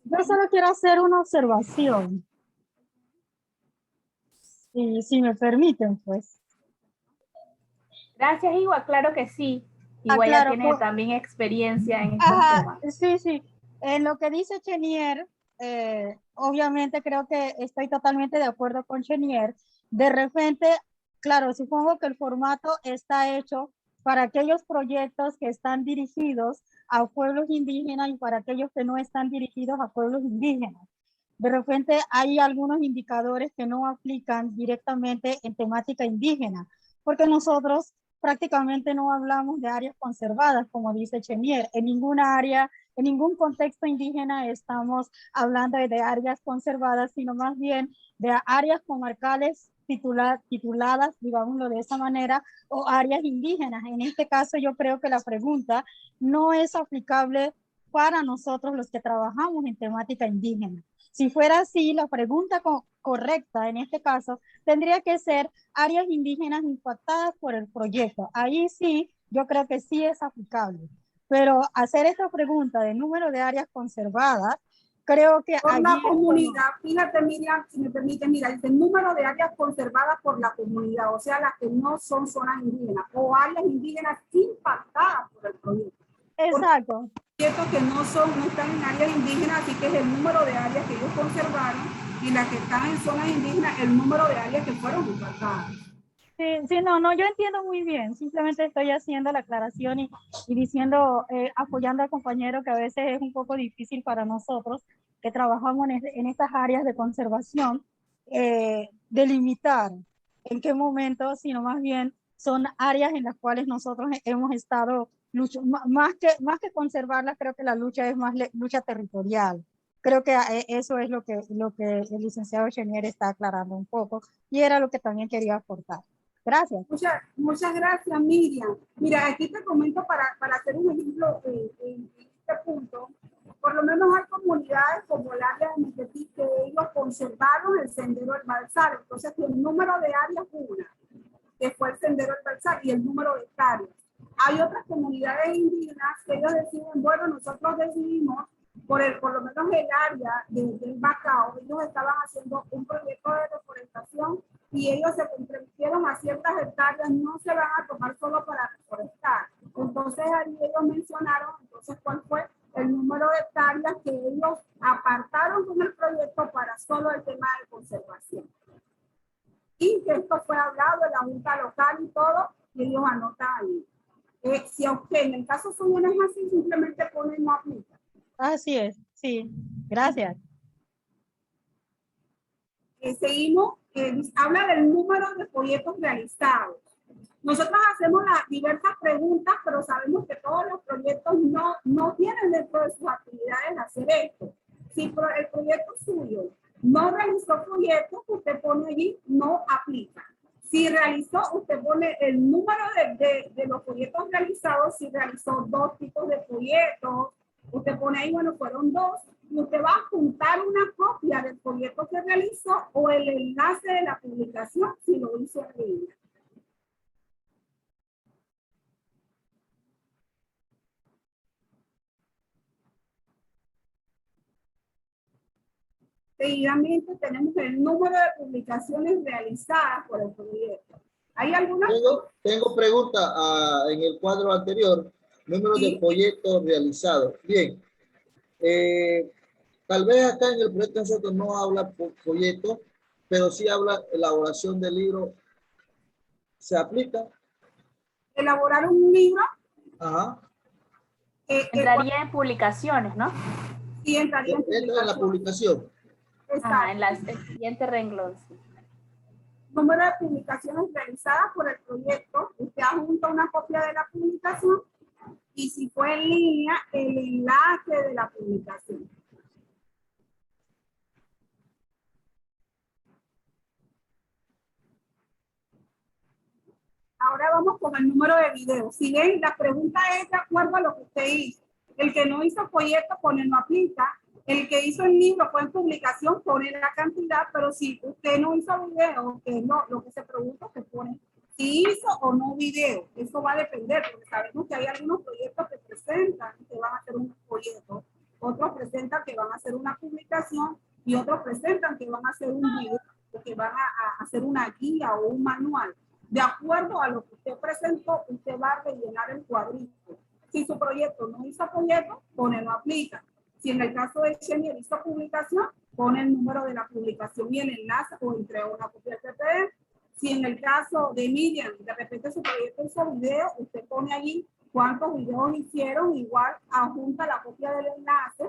Yo solo quiero hacer una observación. Si me permiten, pues. Gracias, Igua. Claro que sí. Igual claro, ya tiene también experiencia en estos temas. Sí. En lo que dice Chenier, obviamente creo que estoy totalmente de acuerdo con Chenier. De repente, claro, supongo que el formato está hecho para aquellos proyectos que están dirigidos a pueblos indígenas y para aquellos que no están dirigidos a pueblos indígenas. De repente hay algunos indicadores que no aplican directamente en temática indígena, porque nosotros prácticamente no hablamos de áreas conservadas, como dice Chenier. En ninguna área, en ningún contexto indígena estamos hablando de áreas conservadas, sino más bien de áreas comarcales tituladas, digámoslo de esa manera, o áreas indígenas. En este caso, yo creo que la pregunta no es aplicable para nosotros los que trabajamos en temática indígena. Si fuera así, la pregunta correcta en este caso tendría que ser áreas indígenas impactadas por el proyecto. Ahí sí, yo creo que sí es aplicable. pero hacer esta pregunta de número de áreas conservadas, creo que por la allí es cuando- comunidad, fíjate Miriam, si me permite, mira, dice número de áreas conservadas por la comunidad, o sea, las que no son zonas indígenas o áreas indígenas impactadas por el proyecto. Exacto. Cierto que no están en áreas indígenas, así que es el número de áreas que ellos conservaron, y las que están en zonas indígenas, el número de áreas que fueron impactadas. Sí, no, yo entiendo muy bien. Simplemente estoy haciendo la aclaración y diciendo, apoyando al compañero, que a veces es un poco difícil para nosotros que trabajamos en estas áreas de conservación, delimitar en qué momento, sino más bien son áreas en las cuales nosotros hemos estado más que conservarlas. Creo que la lucha es más lucha territorial. Creo que eso es lo que el licenciado Chenier está aclarando un poco, y era lo que también quería aportar. Gracias. Muchas gracias, Miriam. Mira, aquí te comento para hacer un ejemplo en este punto. Por lo menos hay comunidades como el área de Miquetí que ellos conservaron el sendero del Balsar. Entonces, el número de áreas una, que fue el sendero del Balsar, y el número de hectáreas. Hay otras comunidades indígenas que ellos deciden, bueno, nosotros decidimos, por lo menos el área del Bacao, ellos estaban haciendo un proyecto de reforestación y ellos se comprometieron a ciertas hectáreas, no se van a tomar solo para reforestar. Entonces ahí ellos mencionaron, entonces, cuál fue el número de hectáreas que ellos apartaron con el proyecto para solo el tema de conservación. Y que esto fue hablado en la junta local y todo, y ellos anotan ahí. Si a usted, en el caso suyo no es así, simplemente pone no aplica. Así es, sí. Gracias. Seguimos, habla del número de proyectos realizados. Nosotros hacemos las diversas preguntas, pero sabemos que todos los proyectos no tienen dentro de sus actividades hacer esto. Si el proyecto suyo no realizó proyectos, usted pone allí no aplica. Si realizó, usted pone el número de los proyectos realizados. Si realizó 2 tipos de proyectos, usted pone ahí, bueno, fueron 2, y usted va a juntar una copia del proyecto que realizó o el enlace de la publicación si lo hizo en línea. Seguidamente tenemos el número de publicaciones realizadas por el proyecto. ¿Hay alguna? Tengo pregunta en el cuadro anterior, número de proyectos realizados. Bien, tal vez acá en el proyecto nosotros no habla por proyecto, pero sí habla elaboración del libro. ¿Se aplica? Elaborar un libro. Ajá. Entraría en publicaciones, ¿no? Sí, entraría en la publicación. Ajá, en el siguiente renglón. Sí. Número de publicaciones realizadas por el proyecto. Usted adjunta una copia de la publicación y si fue en línea, el enlace de la publicación. Ahora vamos con el número de videos. Si ven, la pregunta es de acuerdo a lo que usted hizo. El que no hizo proyecto pone no aplica. El que hizo el libro fue en publicación, pone la cantidad, pero si usted no hizo video, que no, lo que se pregunta se pone si hizo o no video. Eso va a depender, porque sabemos que hay algunos proyectos que presentan que van a hacer un proyecto, otros presentan que van a hacer una publicación y otros presentan que van a hacer un video, que van a hacer una guía o un manual. De acuerdo a lo que usted presentó, usted va a rellenar el cuadrito. Si su proyecto no hizo proyecto, pone no aplica. Si en el caso de Chenier hizo publicación, pone el número de la publicación y el enlace o entrega una copia del PDF. Si en el caso de Miriam, de repente su proyecto hizo video, usted pone allí cuántos videos hicieron, igual adjunta la copia del enlace.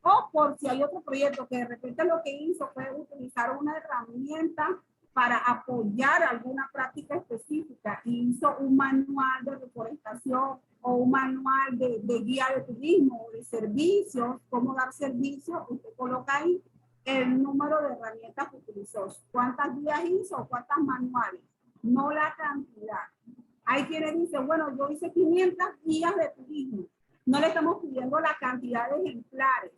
O por si hay otro proyecto que de repente lo que hizo fue utilizar una herramienta para apoyar alguna práctica específica y hizo un manual de reforestación o un manual de guía de turismo o de servicios, cómo dar servicios, usted coloca ahí el número de herramientas que utilizó, cuántas guías hizo, cuántas manuales, no la cantidad. Hay quienes dicen, bueno, yo hice 500 guías de turismo, no le estamos pidiendo la cantidad de ejemplares,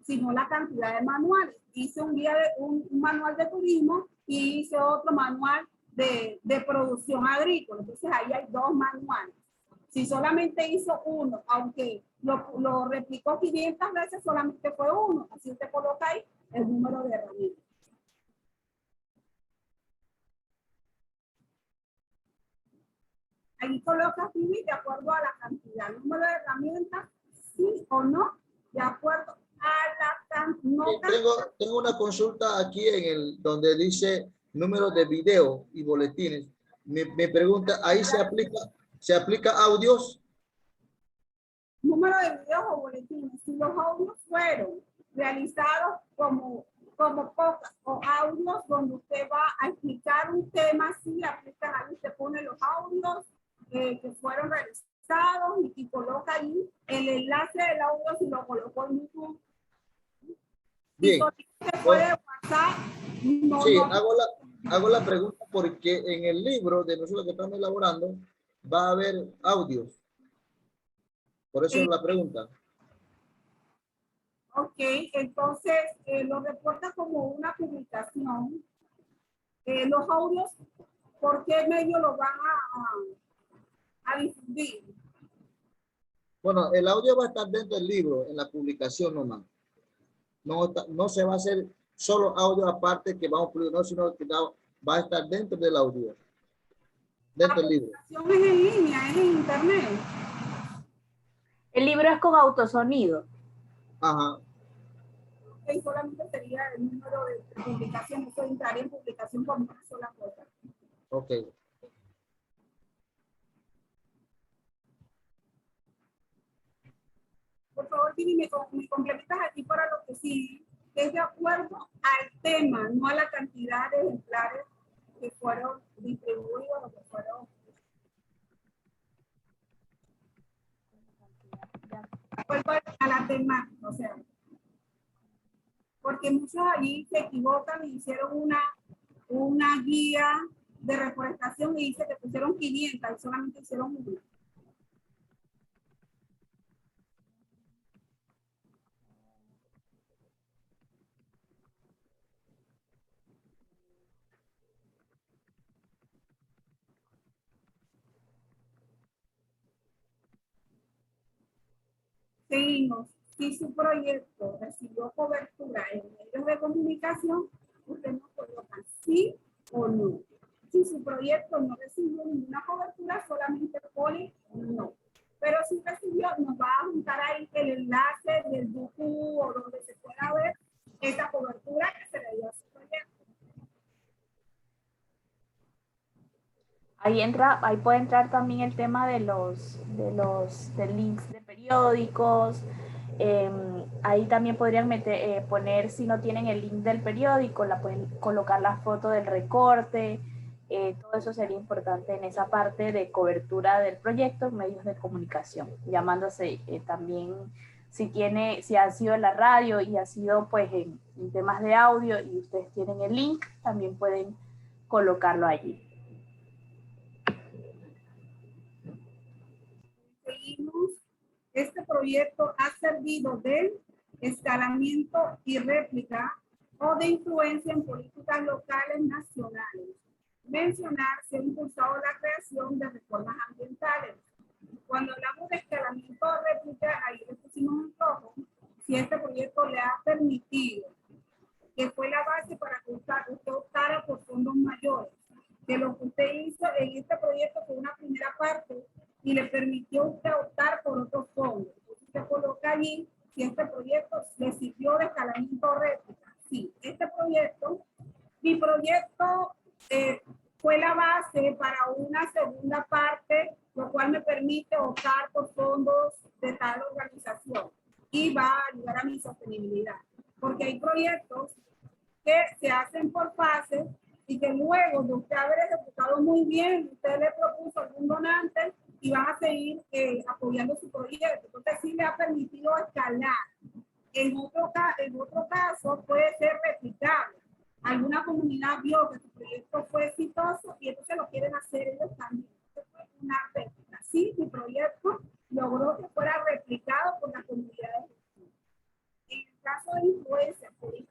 sino la cantidad de manuales. Hice un manual de turismo y hice otro manual de producción agrícola. Entonces ahí hay 2 manuales. Si solamente hizo uno, aunque lo replicó 500 veces, solamente fue uno. Así usted coloca ahí el número de herramientas. Ahí coloca escribir de acuerdo a la cantidad, el número de herramientas, sí o no, de acuerdo a la cantidad. Tengo una consulta aquí en el donde dice número de video y boletines. Me pregunta, ¿ahí se aplica audios? Número de videos o boletines. Si los audios fueron realizados como podcast o audios donde usted va a explicar un tema, sí aplica, ahí usted pone los audios que fueron realizados y coloca ahí el enlace del audio si lo colocó en YouTube. Bien. Se puede WhatsApp. No, sí, no. hago la pregunta porque en el libro de nosotros que estamos elaborando va a haber audios. Por eso es la pregunta. Ok, entonces lo reporta como una publicación. Los audios, ¿por qué medio lo van a difundir? Bueno, el audio va a estar dentro del libro, en la publicación nomás. No se va a hacer solo audio aparte que vamos a publicar, no, sino que va a estar dentro del audio. Dentro del libro. La publicación es en línea, es en internet. El libro es con autosonido. Ajá. Okay, solamente sería el número de publicación, eso entraría en publicación como una sola cosa. Ok. Por favor, Tini, me complementas aquí para lo que sí, es de acuerdo al tema, no a la cantidad de ejemplares que fueron distribuidos o que fueron. De acuerdo a la temática, o sea. Porque muchos allí se equivocan y hicieron una guía de reforestación y dice que pusieron 500 y solamente hicieron una. Seguimos. Si su proyecto recibió cobertura en medios de comunicación, usted nos coloca sí o no. Si su proyecto no recibió ninguna cobertura, solamente pone no. Pero si recibió, nos va a juntar ahí el enlace del YouTube o donde se pueda ver esa cobertura que se le dio a su proyecto. Ahí puede entrar también el tema de los links de periódicos. Ahí también podrían poner, si no tienen el link del periódico, pueden colocar la foto del recorte. Todo eso sería importante en esa parte de cobertura del proyecto en medios de comunicación, llamándose también si ha sido en la radio y ha sido pues en temas de audio y ustedes tienen el link, también pueden colocarlo allí. Seguimos. Este proyecto ha servido de escalamiento y réplica o de influencia en políticas locales nacionales. Mencionar, se ha impulsado la creación de reformas ambientales. Cuando hablamos de escalamiento o réplica, ahí le pusimos un rojo, si este proyecto le ha permitido, que fue la base para que usted optara por fondos mayores, que lo que usted hizo en este proyecto fue una primera parte y le permitió a usted optar por otros fondos. Entonces usted coloca allí si este proyecto le sirvió de escalamiento o réplica. Sí, este proyecto, mi proyecto fue la base para una segunda parte, lo cual me permite optar por fondos de tal organización y va a ayudar a mi sostenibilidad. Porque hay proyectos que se hacen por fases y que luego de usted haber ejecutado muy bien, usted le propuso a algún donante y van a seguir apoyando su proyecto. Entonces sí le ha permitido escalar. En otro caso puede ser replicable. Alguna comunidad vio que su proyecto fue exitoso y entonces lo quieren hacer ellos también. Entonces fue una réplica. Sí, mi proyecto logró que fuera replicado por las comunidades. En el caso de influencia política,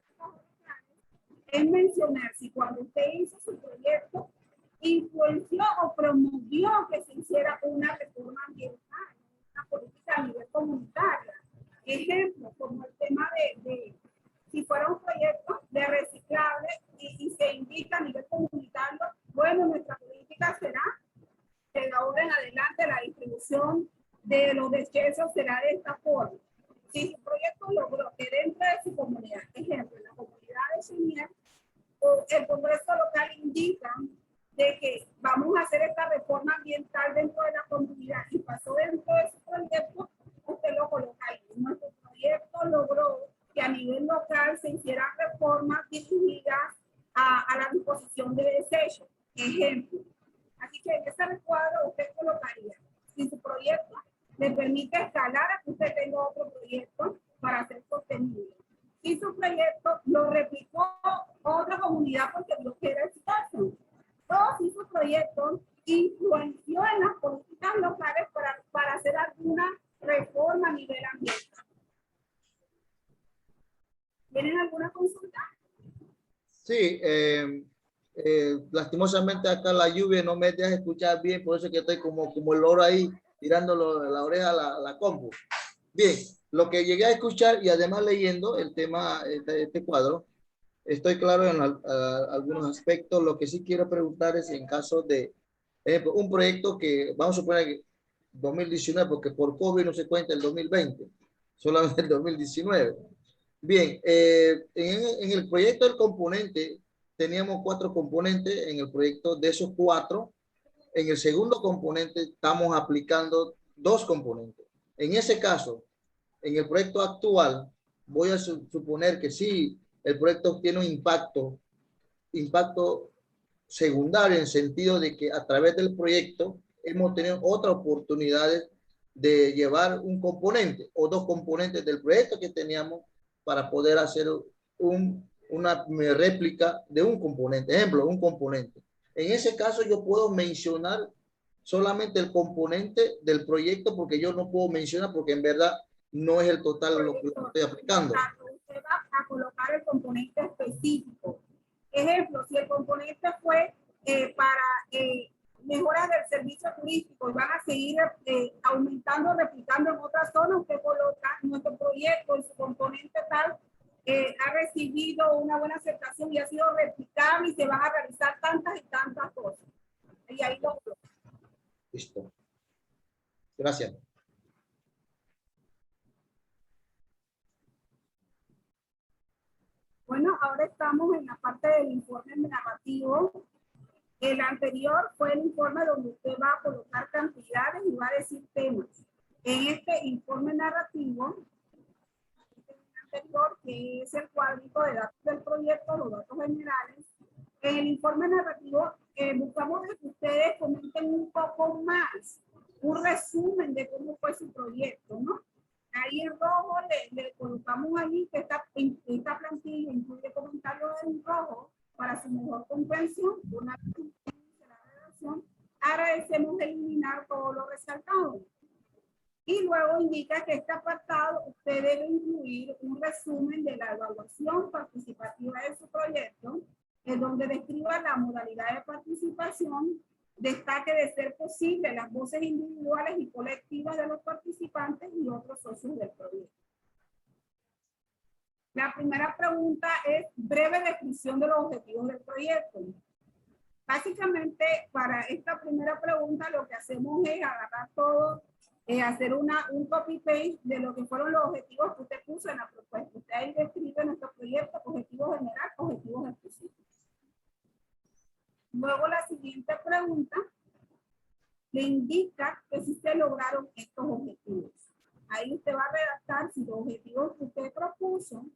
es mencionar si cuando usted hizo su proyecto influenció o promovió que se hiciera una reforma ambiental ahora en adelante la distribución de los desechos será de esta forma. Si su proyecto logró que dentro de su comunidad, ejemplo, en la comunidad de Chenier, el Congreso local indica de que vamos a hacer esta reforma ambiental dentro de la comunidad y pasó dentro de su proyecto, usted lo coloca ahí. Nuestro proyecto logró que a nivel local se hicieran reformas dirigidas a la disposición de desechos. Ejemplo. Así que en ese recuadro usted colocaría, si su proyecto le permite escalar a que usted tenga otro proyecto para hacer sostenible. Si su proyecto lo replicó otra comunidad porque vio que era exitoso. O si su proyecto influenció en las políticas locales para hacer alguna reforma a nivel ambiental. ¿Tienen alguna consulta? Sí, lastimosamente acá la lluvia no me deja escuchar bien, por eso que estoy como el loro ahí tirándolo de la oreja a la compu. Bien, lo que llegué a escuchar y además leyendo el tema, este cuadro, estoy claro en algunos aspectos. Lo que sí quiero preguntar es en caso de un proyecto que vamos a suponer que 2019, porque por COVID no se cuenta el 2020, solamente el 2019. Bien, en el proyecto del componente teníamos 4 componentes. En el proyecto de esos 4, en el segundo componente estamos aplicando 2 componentes. En ese caso, en el proyecto actual, voy a suponer que sí, el proyecto tiene un impacto secundario, en sentido de que a través del proyecto hemos tenido otras oportunidades de llevar un componente o 2 componentes del proyecto que teníamos para poder hacer una réplica de un componente. Ejemplo, un componente. En ese caso yo puedo mencionar solamente el componente del proyecto, porque yo no puedo mencionar, porque en verdad no es el total lo que estoy aplicando. Usted va a colocar el componente específico. Ejemplo, si el componente fue para mejoras del servicio turístico y van a seguir aumentando, replicando en otras zonas, usted coloca nuestro proyecto en su componente tal, ha recibido una buena aceptación y ha sido replicable y se van a realizar tantas y tantas cosas. Y ahí lo coloca. Listo. Gracias. Bueno, ahora estamos en la parte del informe narrativo. El anterior fue el informe donde usted va a colocar cantidades y va a decir temas. En este informe narrativo, el anterior, que es el cuadrito de datos del proyecto, los datos generales, en el informe narrativo buscamos que ustedes comenten un poco más, un resumen de cómo fue su proyecto, ¿no? Ahí en rojo le colocamos allí que esta plantilla incluye comentarios en rojo para su mejor comprensión. Una vez que la redacción, agradecemos eliminar todo lo resaltado. Y luego indica que este apartado usted debe incluir un resumen de la evaluación participativa de su proyecto, en donde describa la modalidad de participación, destaque de ser posible las voces individuales y colectivas de los participantes y otros socios del proyecto. La primera pregunta es breve descripción de los objetivos del proyecto. Básicamente, para esta primera pregunta, lo que hacemos es agarrar todo, hacer un copy-paste de lo que fueron los objetivos que usted puso en la propuesta. Usted ahí describe en nuestro proyecto objetivos generales, objetivos específicos. Luego la siguiente pregunta le indica que si se lograron estos objetivos. Ahí usted va a redactar si los objetivos que usted propuso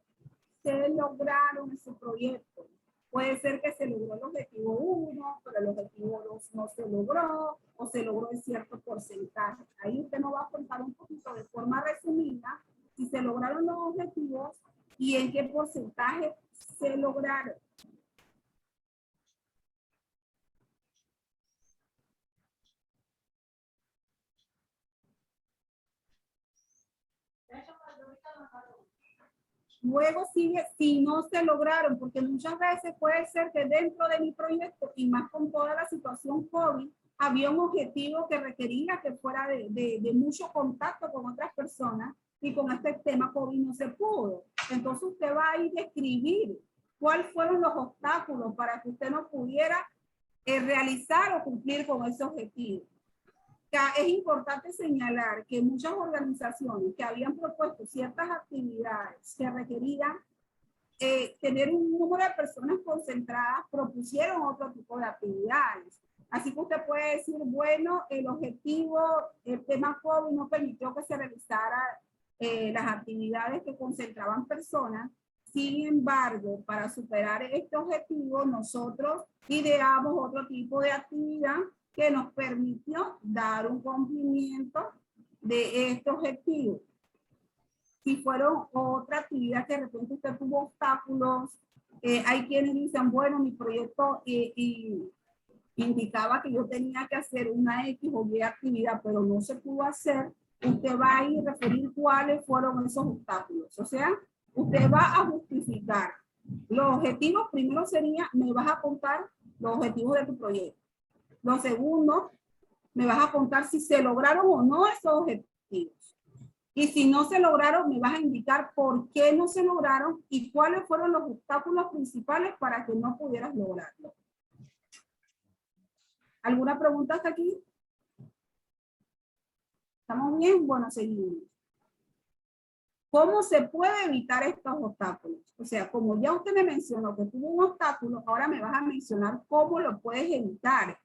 se lograron en su proyecto. Puede ser que se logró el objetivo 1, pero el objetivo 2 no se logró, o se logró en cierto porcentaje. Ahí usted nos va a contar un poquito de forma resumida si se lograron los objetivos y en qué porcentaje se lograron. Luego sigue si no se lograron, porque muchas veces puede ser que dentro de mi proyecto, y más con toda la situación COVID, había un objetivo que requería que fuera de mucho contacto con otras personas, y con este tema COVID no se pudo. Entonces usted va a ir a escribir cuáles fueron los obstáculos para que usted no pudiera realizar o cumplir con ese objetivo. es importante señalar que muchas organizaciones que habían propuesto ciertas actividades que requerían tener un número de personas concentradas, propusieron otro tipo de actividades. Así que usted puede decir, bueno, el objetivo, el tema COVID no permitió que se realizaran las actividades que concentraban personas. Sin embargo, para superar este objetivo, nosotros ideamos otro tipo de actividad que nos permitió dar un cumplimiento de este objetivo. Si fueron otra actividad que de repente usted tuvo obstáculos, hay quienes dicen, bueno, mi proyecto indicaba que yo tenía que hacer una X o Y actividad, pero no se pudo hacer, usted va a ir a referir cuáles fueron esos obstáculos. O sea, usted va a justificar. Los objetivos primero sería, me vas a contar los objetivos de tu proyecto. Lo segundo, me vas a contar si se lograron o no esos objetivos. Y si no se lograron, me vas a indicar por qué no se lograron y cuáles fueron los obstáculos principales para que no pudieras lograrlo. ¿Alguna pregunta hasta aquí? ¿Estamos bien? Bueno, seguimos. ¿Cómo se puede evitar estos obstáculos? O sea, como ya usted me mencionó que tuvo un obstáculo, ahora me vas a mencionar cómo lo puedes evitar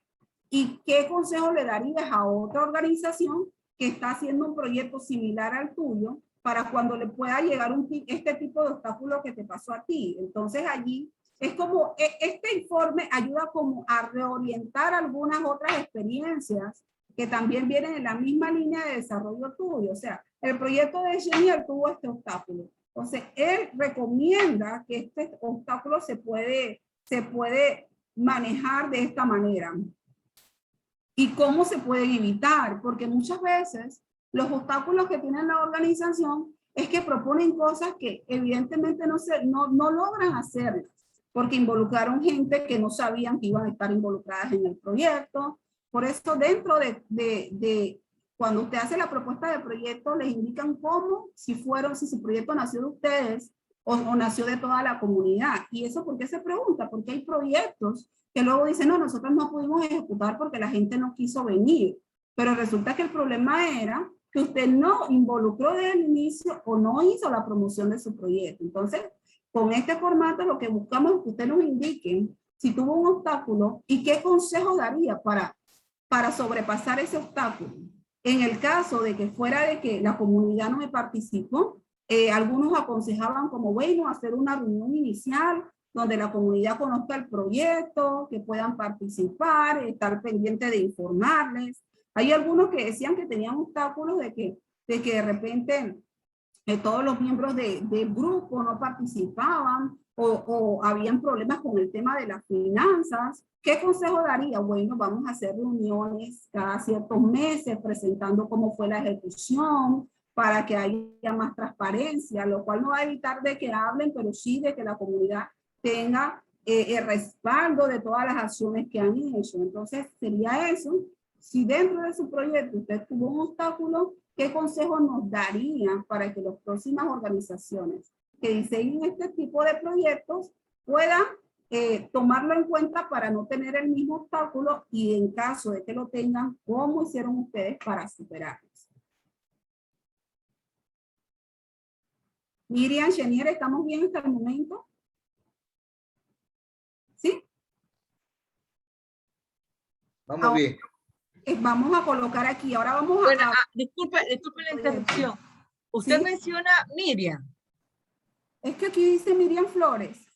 y qué consejo le darías a otra organización que está haciendo un proyecto similar al tuyo para cuando le pueda llegar este tipo de obstáculo que te pasó a ti. Entonces allí es como, este informe ayuda como a reorientar algunas otras experiencias que también vienen en la misma línea de desarrollo tuyo. O sea, el proyecto de Chenier tuvo este obstáculo. Entonces, él recomienda que este obstáculo se puede manejar de esta manera. ¿Y cómo se pueden evitar? Porque muchas veces los obstáculos que tiene la organización es que proponen cosas que evidentemente no logran hacerlas, porque involucraron gente que no sabían que iban a estar involucradas en el proyecto. Por eso dentro de cuando usted hace la propuesta de proyecto, les indican cómo, si su proyecto nació de ustedes o nació de toda la comunidad. ¿Y eso por qué se pregunta? Porque hay proyectos que luego dicen, no, nosotros no pudimos ejecutar porque la gente no quiso venir. Pero resulta que el problema era que usted no involucró desde el inicio o no hizo la promoción de su proyecto. Entonces, con este formato lo que buscamos es que usted nos indique si tuvo un obstáculo y qué consejo daría para sobrepasar ese obstáculo. En el caso de que fuera de que la comunidad no me participó, algunos aconsejaban como, bueno, hacer una reunión inicial donde la comunidad conozca el proyecto, que puedan participar, estar pendiente de informarles. Hay algunos que decían que tenían obstáculos de que de repente todos los miembros del grupo no participaban o habían problemas con el tema de las finanzas. ¿Qué consejo daría? Bueno, vamos a hacer reuniones cada ciertos meses presentando cómo fue la ejecución para que haya más transparencia, lo cual no va a evitar de que hablen, pero sí de que la comunidad tenga el respaldo de todas las acciones que han hecho. Entonces, sería eso. Si dentro de su proyecto usted tuvo un obstáculo, ¿qué consejo nos daría para que las próximas organizaciones que diseñen este tipo de proyectos puedan tomarlo en cuenta para no tener el mismo obstáculo y en caso de que lo tengan, cómo hicieron ustedes para superarlos? Miriam, Chenier, ¿estamos bien hasta el momento? ¿Sí? Vamos Ahora, bien. Vamos a colocar aquí, ahora vamos a... Bueno, disculpe la interrupción. Usted ¿Sí? menciona Miriam. Es que aquí dice Miriam Flores.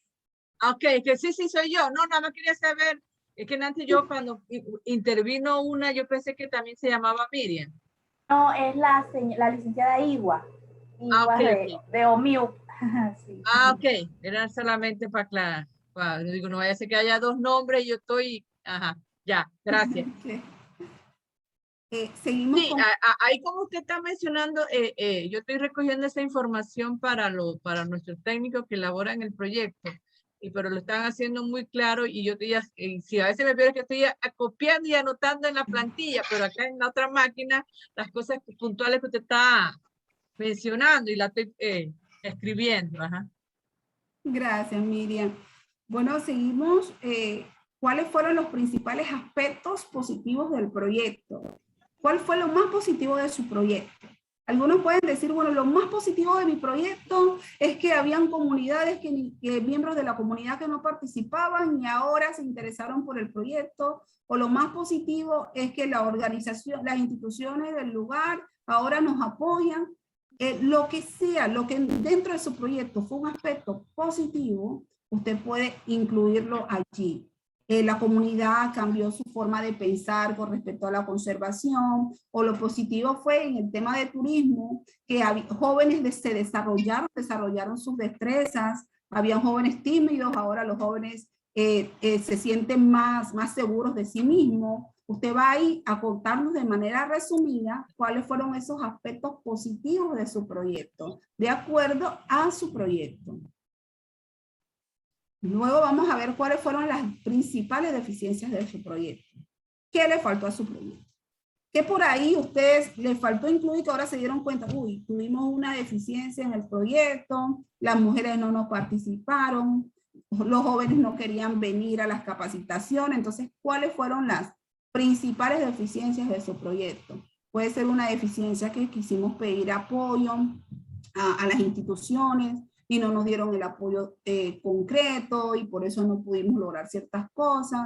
Ok, que sí, soy yo. No, nada más quería saber. Es que antes yo cuando intervino una, yo pensé que también se llamaba Miriam. No, es la licenciada Igua. Igua okay. de OMIUC. Sí. Ok. Era solamente para aclarar. Digo, no vaya a ser que haya dos nombres y yo estoy... Ajá, ya, gracias. Seguimos Sí, con... ahí como usted está mencionando, yo estoy recogiendo esa información para nuestros técnicos que elaboran el proyecto, pero lo están haciendo muy claro y yo estoy, si a veces me veo que estoy copiando y anotando en la plantilla, pero acá en la otra máquina, las cosas puntuales que usted está mencionando y la estoy escribiendo. Ajá. Gracias, Miriam. Bueno, seguimos. ¿Cuáles fueron los principales aspectos positivos del proyecto? ¿Cuál fue lo más positivo de su proyecto? Algunos pueden decir, bueno, lo más positivo de mi proyecto es que habían comunidades, que miembros de la comunidad que no participaban y ahora se interesaron por el proyecto. O lo más positivo es que la organización, las instituciones del lugar ahora nos apoyan. Lo que sea, lo que dentro de su proyecto fue un aspecto positivo, usted puede incluirlo allí. La comunidad cambió su forma de pensar con respecto a la conservación, o lo positivo fue en el tema de turismo, que jóvenes se desarrollaron sus destrezas, habían jóvenes tímidos, ahora los jóvenes se sienten más seguros de sí mismos. Usted va ahí a contarnos de manera resumida cuáles fueron esos aspectos positivos de su proyecto, de acuerdo a su proyecto. Luego vamos a ver cuáles fueron las principales deficiencias de su proyecto. ¿Qué le faltó a su proyecto? ¿Qué por ahí ustedes les faltó incluir que ahora se dieron cuenta? Uy, tuvimos una deficiencia en el proyecto, las mujeres no nos participaron, los jóvenes no querían venir a las capacitaciones. Entonces, ¿cuáles fueron las principales deficiencias de su proyecto? Puede ser una deficiencia que quisimos pedir apoyo a las instituciones, y no nos dieron el apoyo concreto y por eso no pudimos lograr ciertas cosas.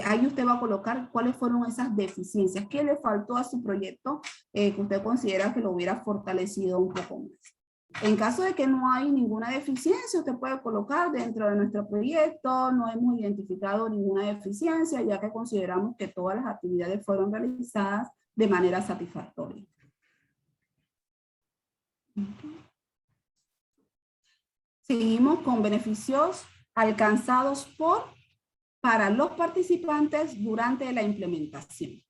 Ahí usted va a colocar cuáles fueron esas deficiencias, qué le faltó a su proyecto que usted considera que lo hubiera fortalecido un poco más. En caso de que no hay ninguna deficiencia, usted puede colocar dentro de nuestro proyecto, no hemos identificado ninguna deficiencia, ya que consideramos que todas las actividades fueron realizadas de manera satisfactoria. Seguimos con beneficios alcanzados para los participantes durante la implementación.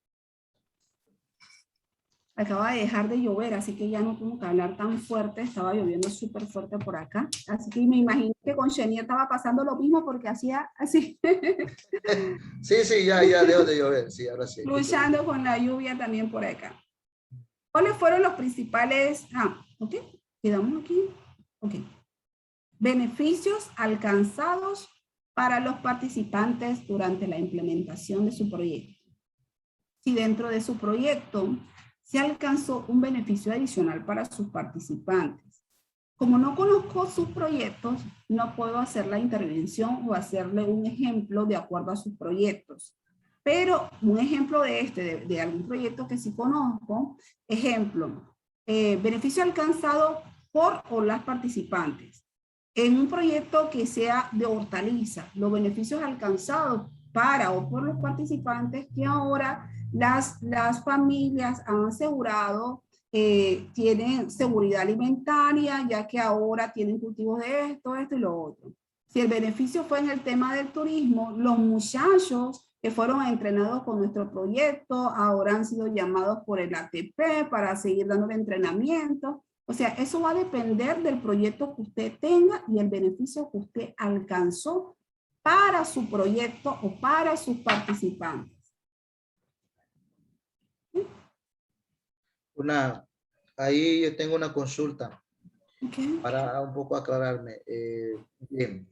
Acaba de dejar de llover, así que ya no tengo que hablar tan fuerte. Estaba lloviendo súper fuerte por acá. Así que me imagino que con Xenier estaba pasando lo mismo porque hacía así. Sí, ya dejó de llover. Sí, ahora sí. Luchando con la lluvia también por acá. ¿Cuáles fueron los principales? Ok, quedamos aquí. Ok. Beneficios alcanzados para los participantes durante la implementación de su proyecto. Si dentro de su proyecto se alcanzó un beneficio adicional para sus participantes. Como no conozco sus proyectos, no puedo hacer la intervención o hacerle un ejemplo de acuerdo a sus proyectos. Pero un ejemplo de algún proyecto que sí conozco, ejemplo, beneficio alcanzado por o las participantes. En un proyecto que sea de hortaliza, los beneficios alcanzados para o por los participantes que ahora las familias han asegurado, tienen seguridad alimentaria, ya que ahora tienen cultivos de esto y lo otro. Si el beneficio fue en el tema del turismo, los muchachos que fueron entrenados con nuestro proyecto ahora han sido llamados por el ATP para seguir dando el entrenamiento. O sea, eso va a depender del proyecto que usted tenga y el beneficio que usted alcanzó para su proyecto o para sus participantes. Ahí yo tengo una consulta Okay. para un poco aclararme. Bien.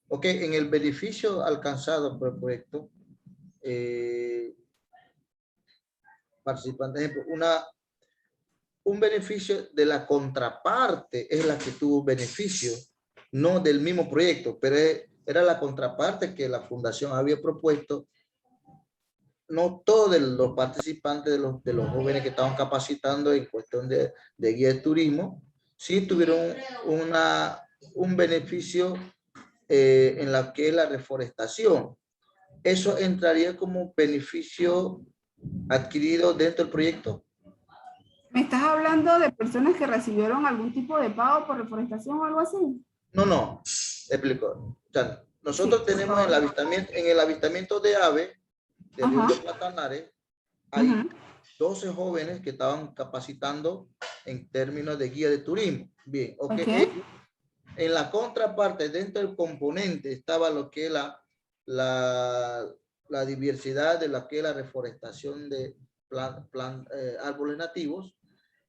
Ok, en el beneficio alcanzado por el proyecto, participantes, ejemplo, un beneficio de la contraparte es la que tuvo beneficio, no del mismo proyecto, pero era la contraparte que la fundación había propuesto. No todos los participantes de los jóvenes que estaban capacitando en cuestión de guía de turismo, sí tuvieron un beneficio en la que es la reforestación. ¿Eso entraría como beneficio adquirido dentro del proyecto? ¿Me estás hablando de personas que recibieron algún tipo de pago por reforestación o algo así? No, explico. O sea, nosotros Sí, tenemos en el avistamiento de aves de Río de Platanares, hay 12 jóvenes que estaban capacitando en términos de guía de turismo. Bien, okay. En la contraparte, dentro del componente, estaba lo que es la diversidad de lo que es la reforestación de árboles nativos,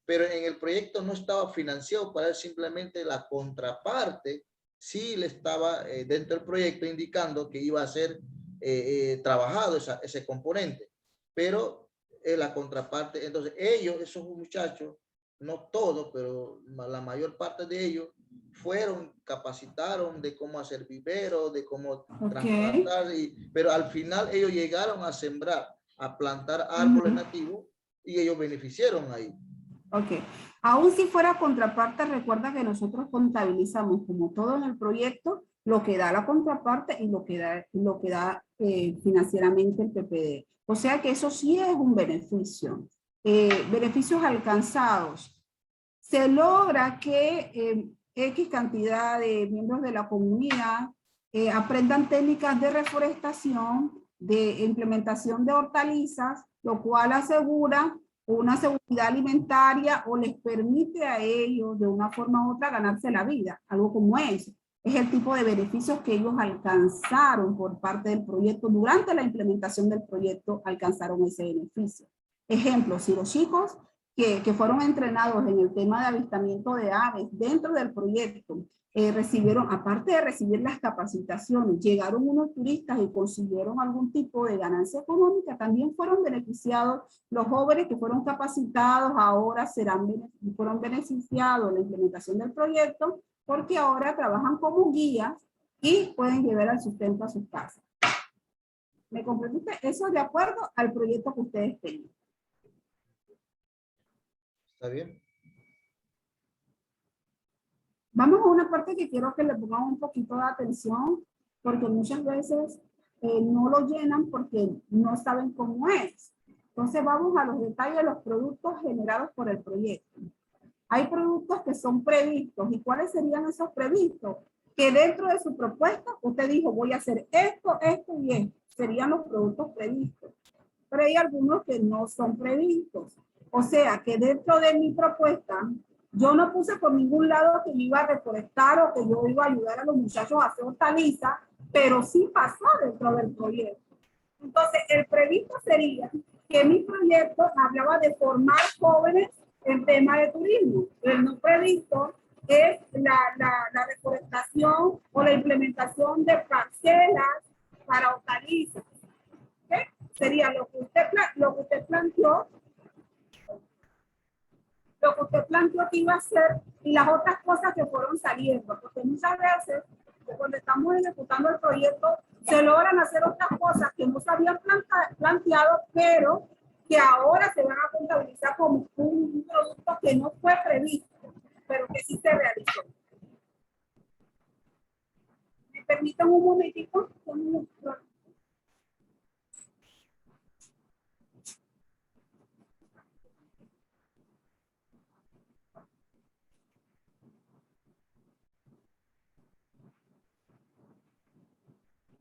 pero en el proyecto no estaba financiado para simplemente la contraparte, sí le estaba dentro del proyecto indicando que iba a ser trabajado ese componente, pero es la contraparte. Entonces ellos, esos muchachos, no todos, pero la mayor parte de ellos fueron, capacitaron de cómo hacer viveros, de cómo trasplantar, pero al final ellos llegaron a sembrar, a plantar árboles nativos y ellos beneficiaron ahí. Ok. Aún si fuera contraparte, recuerda que nosotros contabilizamos como todo en el proyecto, lo que da la contraparte y lo que da financieramente el PPD. O sea que eso sí es un beneficio. Beneficios alcanzados. Se logra que X cantidad de miembros de la comunidad aprendan técnicas de reforestación, de implementación de hortalizas, lo cual asegura una seguridad alimentaria o les permite a ellos de una forma u otra ganarse la vida, algo como eso. Es el tipo de beneficios que ellos alcanzaron por parte del proyecto. Durante la implementación del proyecto alcanzaron ese beneficio. Ejemplo, si los chicos que fueron entrenados en el tema de avistamiento de aves dentro del proyecto recibieron, aparte de recibir las capacitaciones, llegaron unos turistas y consiguieron algún tipo de ganancia económica, también fueron beneficiados los jóvenes que fueron capacitados, ahora fueron beneficiados en la implementación del proyecto, porque ahora trabajan como guías y pueden llevar el sustento a sus casas. ¿Me comprendiste? Eso de acuerdo al proyecto que ustedes tienen. ¿Está bien? Vamos a una parte que quiero que le pongan un poquito de atención, porque muchas veces no lo llenan porque no saben cómo es. Entonces vamos a los detalles de los productos generados por el proyecto. Hay productos que son previstos. ¿Y cuáles serían esos previstos? Que dentro de su propuesta usted dijo, voy a hacer esto, esto y esto. Serían los productos previstos. Pero hay algunos que no son previstos. O sea, que dentro de mi propuesta, yo no puse por ningún lado que yo iba a reforestar o que yo iba a ayudar a los muchachos a hacer hortalizas, pero sí pasó dentro del proyecto. Entonces, el previsto sería que mi proyecto hablaba de formar jóvenes en tema de turismo. El no previsto es la reforestación o la implementación de parcelas para hortalizas. ¿Okay? Sería lo que usted planteó. Lo que usted planteó que iba a hacer y las otras cosas que fueron saliendo, porque muchas veces cuando estamos ejecutando el proyecto se logran hacer otras cosas que no se habían planteado, pero que ahora se van a contabilizar como un producto que no fue previsto, pero que sí se realizó. ¿Me permiten un momentito?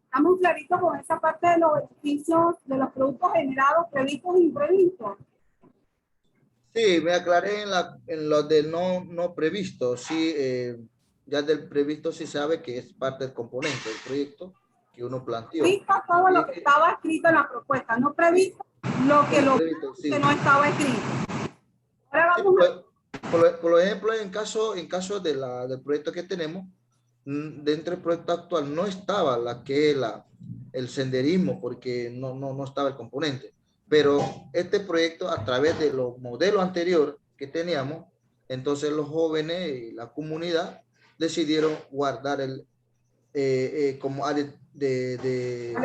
Estamos claritos con esa parte de los beneficios de los productos generados, previstos e imprevistos. Sí, me aclaré en lo de no previsto. Sí, ya del previsto sí sabe que es parte del componente del proyecto que uno planteó. Previsto todo lo que estaba escrito en la propuesta, no previsto lo que, previsto, sí. Que no estaba escrito. Ahora vamos por ejemplo, en caso del proyecto que tenemos, dentro del proyecto actual no estaba el senderismo porque no estaba el componente. Pero este proyecto, a través de los modelos anteriores que teníamos, entonces los jóvenes y la comunidad decidieron guardar como área de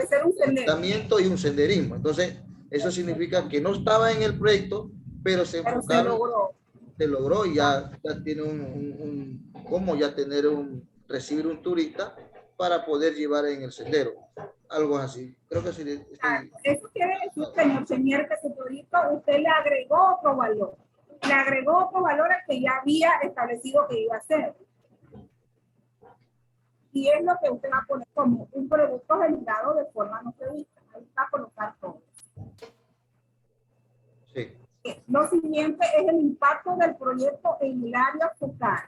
avistamiento y un senderismo. Entonces, eso significa que no estaba en el proyecto, pero se enfocaron, se logró y ya tiene cómo ya recibir un turista para poder llevar en el sendero. Algo así. Creo que sí. Eso quiere decir, señor Chenier, que su proyecto usted le agregó otro valor. Le agregó otro valor al que ya había establecido que iba a hacer. Y es lo que usted va a poner como un producto generado de forma no prevista. Ahí va a colocar todo. Sí. Lo siguiente es el impacto del proyecto en el área focal.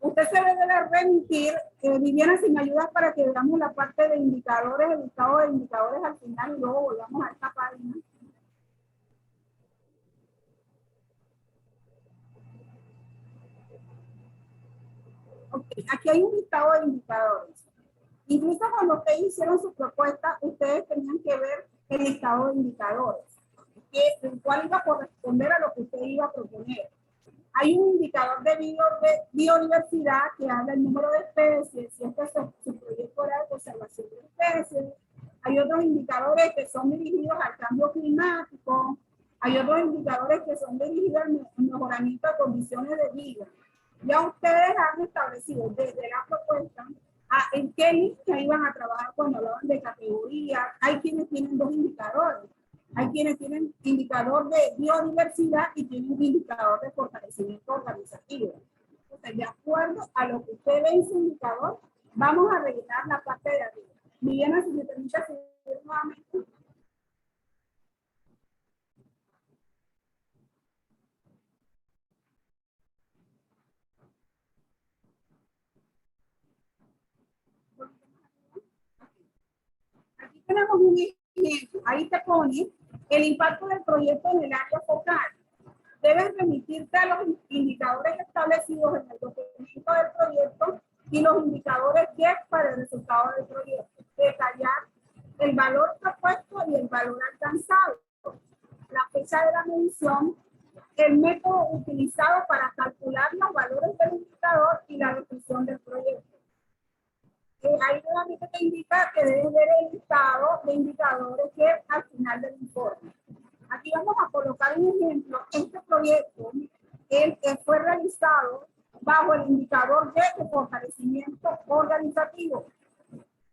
Usted se debe remitir, Viviana, si me ayudas para que veamos la parte de indicadores, el listado de indicadores al final y luego volvamos a esta página. Okay, aquí hay un listado de indicadores. Incluso cuando ustedes hicieron su propuesta, ustedes tenían que ver el listado de indicadores. el cual iba a corresponder a lo que usted iba a proponer. Hay un indicador de biodiversidad que habla del número de especies, si este es su proyecto era de conservación de especies. Hay otros indicadores que son dirigidos al cambio climático. Hay otros indicadores que son dirigidos al mejoramiento de condiciones de vida. Ya ustedes han establecido desde la propuesta en qué línea iban a trabajar cuando hablaban de categorías. Hay quienes tienen dos indicadores. Hay quienes tienen indicador de biodiversidad y tienen un indicador de fortalecimiento organizativo. Entonces, de acuerdo a lo que usted ve en su indicador, vamos a rellenar la parte de arriba. Viviana, si me permite seguir nuevamente. Aquí tenemos un ejemplo. Ahí te pone el impacto del proyecto en el área focal. Debes remitirte a los indicadores establecidos en el documento del proyecto y los indicadores GEF para el resultado del proyecto. Detallar el valor propuesto y el valor alcanzado, la fecha de la medición, el método utilizado para calcular los valores del indicador y la descripción del proyecto. Ahí nuevamente te indica que debes ver el listado de indicadores que al final del informe. Aquí vamos a colocar un ejemplo. Este proyecto fue realizado bajo el indicador de fortalecimiento organizativo.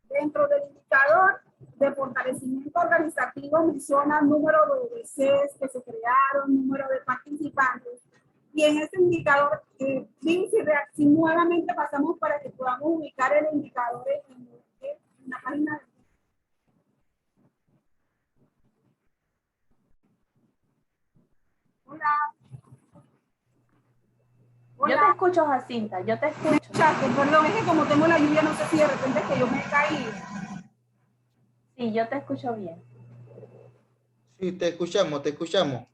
Dentro del indicador de fortalecimiento organizativo menciona número de OBCs que se crearon, número de participantes. Y en ese indicador, si nuevamente pasamos para que podamos ubicar el indicador en la página de... Hola. Hola. Yo te escucho, Jacinta, yo te escucho. Chato, perdón, es que como tengo la lluvia, no sé si de repente es que yo me caí. Sí, yo te escucho bien. Sí, te escuchamos, te escuchamos.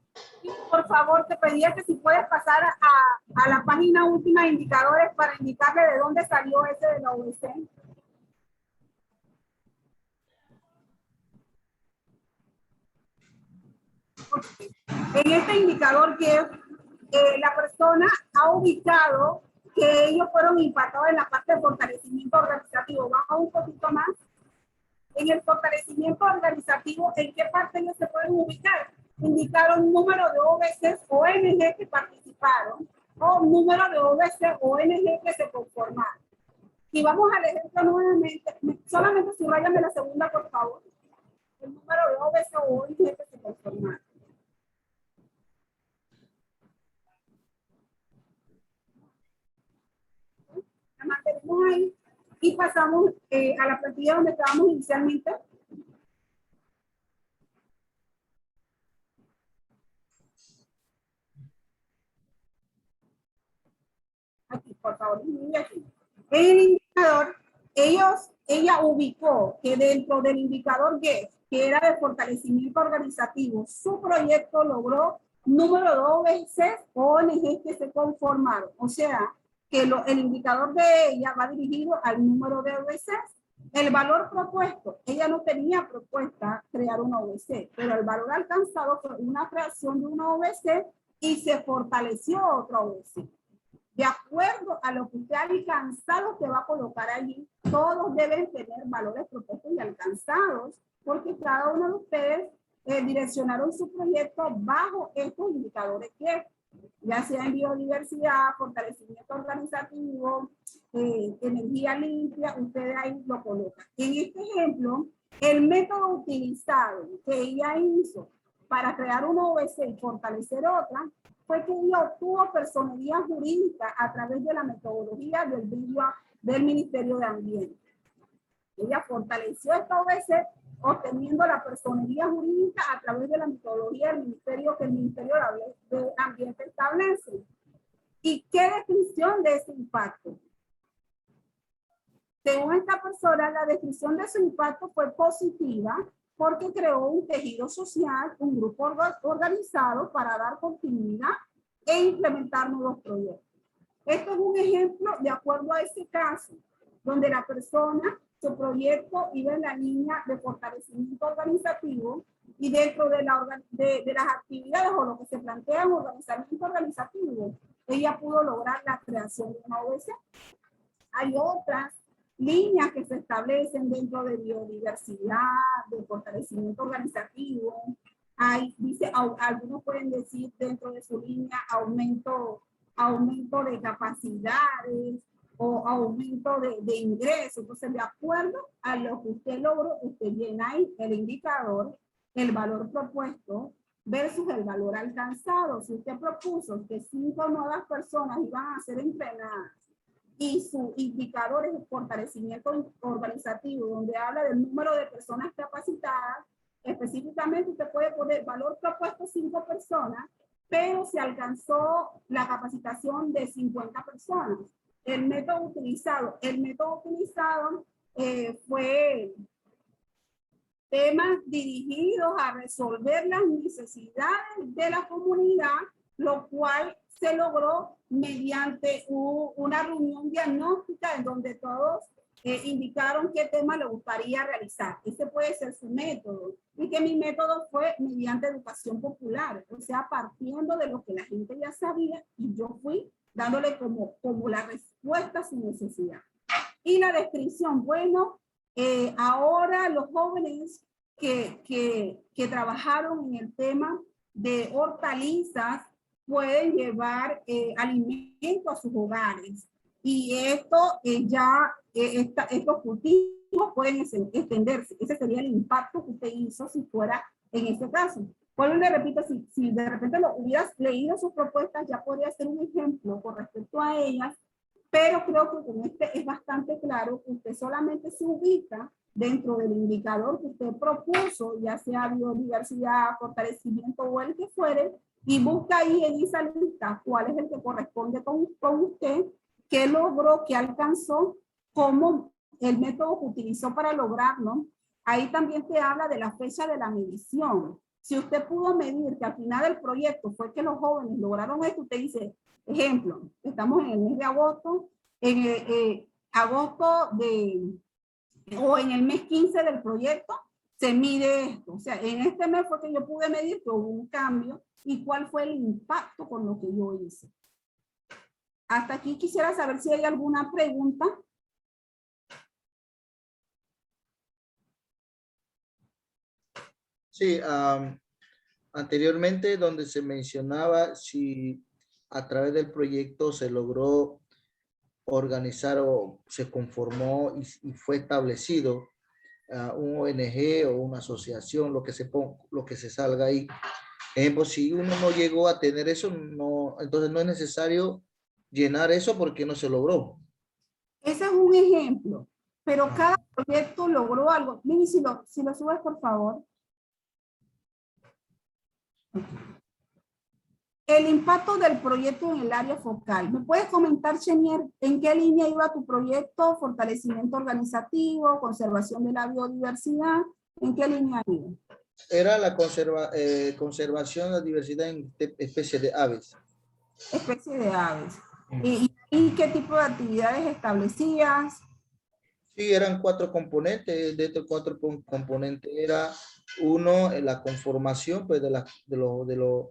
Por favor, te pedía que si puedes pasar a la página última de indicadores para indicarle de dónde salió ese de la OBC. En este indicador que la persona ha ubicado que ellos fueron impactados en la parte de fortalecimiento organizativo. Vamos un poquito más. En el fortalecimiento organizativo, ¿en qué parte ellos se pueden ubicar? Indicaron número de OBCs o ONG que participaron o número de OBC o ONG que se conformaron. Y vamos al ejemplo nuevamente. Solamente subrayame la segunda, por favor. El número de OBC o ONG que se conformaron. La mantenemos ahí y pasamos a la plantilla donde estábamos inicialmente. Aquí, por favor, aquí. En el indicador, ella ubicó que dentro del indicador GEF, que era de fortalecimiento organizativo, su proyecto logró número de OBCs o ONG que se conformaron. O sea, que el indicador de ella va dirigido al número de OBCs. El valor propuesto, ella no tenía propuesta crear una OBC, pero el valor alcanzado fue una creación de una OBC y se fortaleció otra OBC. De acuerdo a lo que usted ha alcanzado, que va a colocar allí, todos deben tener valores propuestos y alcanzados, porque cada uno de ustedes direccionaron su proyecto bajo estos indicadores que ya sea en biodiversidad, fortalecimiento organizativo, energía limpia, ustedes ahí lo colocan. En este ejemplo, el método utilizado que ella hizo para crear una OBC y fortalecer otra, fue que ella obtuvo personería jurídica a través de la metodología del Ministerio de Ambiente. Ella fortaleció esta OBC obteniendo la personería jurídica a través de la metodología del Ministerio que el Ministerio de Ambiente establece. ¿Y qué descripción de ese impacto? Según esta persona, la descripción de su impacto fue positiva porque creó un tejido social, un grupo organizado para dar continuidad e implementar nuevos proyectos. Esto es un ejemplo de acuerdo a ese caso, donde la persona, su proyecto iba en la línea de fortalecimiento organizativo Y dentro de las actividades o lo que se plantea en organizamiento organizativo, ella pudo lograr la creación de una OBC. Hay otras líneas que se establecen dentro de biodiversidad, de fortalecimiento organizativo. Algunos pueden decir dentro de su línea aumento de capacidades o aumento de ingresos. Entonces, de acuerdo a lo que usted logró, usted llena ahí el indicador, el valor propuesto versus el valor alcanzado. Si usted propuso que 5 nuevas personas iban a ser entrenadas y su indicador es el fortalecimiento organizativo, donde habla del número de personas capacitadas, específicamente usted puede poner valor propuesto 5 personas, pero se alcanzó la capacitación de 50 personas. El método utilizado fue temas dirigidos a resolver las necesidades de la comunidad, lo cual se logró mediante una reunión diagnóstica en donde todos indicaron qué tema le gustaría realizar. Ese puede ser su método. Y que mi método fue mediante educación popular, o sea, partiendo de lo que la gente ya sabía y yo fui dándole como la respuesta a su necesidad. Y la descripción, bueno, ahora los jóvenes que trabajaron en el tema de hortalizas pueden llevar alimento a sus hogares. Y esto estos cultivos pueden extenderse. Ese sería el impacto que usted hizo si fuera en este caso. Vuelvo y le repito, si de repente lo hubieras leído sus propuestas, ya podría ser un ejemplo con respecto a ellas, pero creo que con este es bastante claro que usted solamente se ubica dentro del indicador que usted propuso, ya sea biodiversidad, fortalecimiento o el que fuere, y busca ahí en esa lista cuál es el que corresponde con usted, qué logró, qué alcanzó, cómo el método que utilizó para lograrlo. Ahí también te habla de la fecha de la medición. Si usted pudo medir que al final del proyecto fue que los jóvenes lograron esto, usted dice, ejemplo, estamos en el mes de agosto, o en el mes 15 del proyecto, se mide esto. O sea, en este mes fue que yo pude medir que hubo un cambio y cuál fue el impacto con lo que yo hice. Hasta aquí quisiera saber si hay alguna pregunta. Sí, anteriormente donde se mencionaba si a través del proyecto se logró organizar o se conformó y fue establecido un ONG o una asociación, lo que se salga ahí. Ejemplo, si uno no llegó a tener eso, entonces no es necesario llenar eso porque no se logró. Ese es un ejemplo, pero cada proyecto logró algo. Mimi, si lo subes, por favor. El impacto del proyecto en el área focal. ¿Me puedes comentar, Chenier, en qué línea iba tu proyecto? Fortalecimiento organizativo, conservación de la biodiversidad. ¿En qué línea iba? Era la conservación de la diversidad en especies de aves. Especie de aves. ¿Y qué tipo de actividades establecías? Sí, eran 4 componentes. De estos 4 componentes era uno, la conformación pues, de los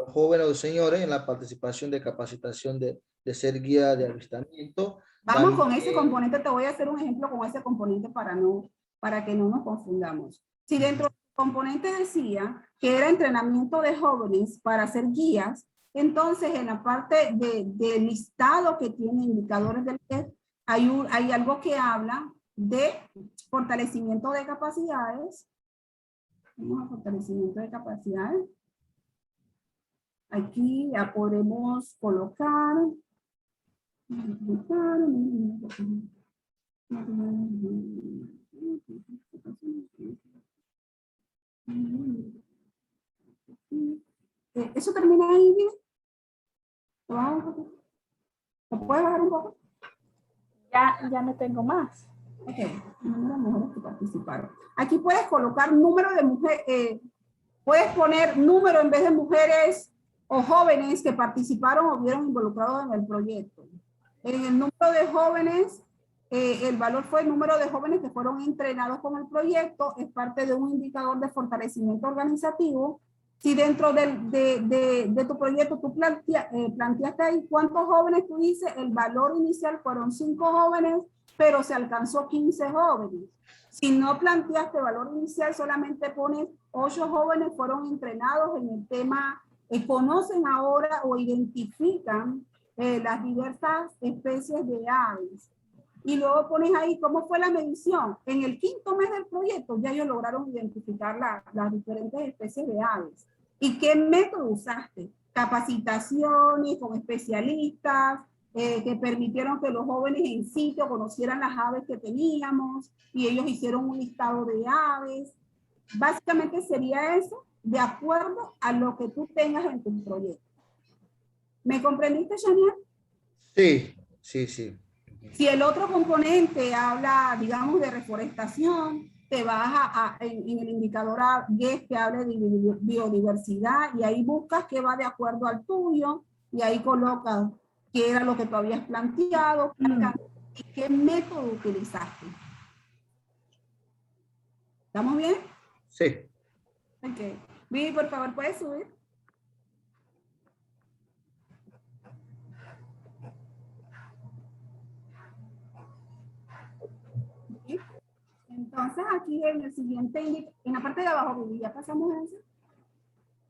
jóvenes o señores en la participación de capacitación de ser guía de avistamiento. Vamos con ese componente, te voy a hacer un ejemplo con ese componente para que no nos confundamos. Si dentro del componente decía que era entrenamiento de jóvenes para ser guías, entonces en la parte de listado que tiene indicadores del test, hay algo que habla de fortalecimiento de capacidades. Vamos a fortalecimiento de capacidades. Aquí ya podemos colocar. ¿Eso termina ahí, bien? ¿Lo puedes bajar un poco? Ya no tengo más. Ok, número de mujeres que participaron. Aquí puedes colocar número de mujeres, puedes poner número en vez de mujeres o jóvenes que participaron o vieron involucrados en el proyecto. En el número de jóvenes el valor fue el número de jóvenes que fueron entrenados con el proyecto, es parte de un indicador de fortalecimiento organizativo. Si dentro de tu proyecto tú planteaste ahí cuántos jóvenes, tú dices, el valor inicial fueron 5 jóvenes, pero se alcanzó 15 jóvenes. Si no planteaste valor inicial, solamente pones 8 jóvenes fueron entrenados en el tema, conocen ahora o identifican las diversas especies de aves. Y luego pones ahí cómo fue la medición. En el 5º mes del proyecto ya ellos lograron identificar las diferentes especies de aves. ¿Y qué método usaste? Capacitaciones con especialistas que permitieron que los jóvenes en sitio conocieran las aves que teníamos y ellos hicieron un listado de aves. Básicamente sería eso de acuerdo a lo que tú tengas en tu proyecto. ¿Me comprendiste, Shanier? Sí, sí, sí. Si el otro componente habla, digamos, de reforestación, te vas en el indicador GES que hable de biodiversidad y ahí buscas qué va de acuerdo al tuyo y ahí colocas qué era lo que tú habías planteado y qué método utilizaste. ¿Estamos bien? Sí. Ok. Vivi, por favor, ¿puedes subir? Entonces aquí en el siguiente, en la parte de abajo, ya pasamos a eso.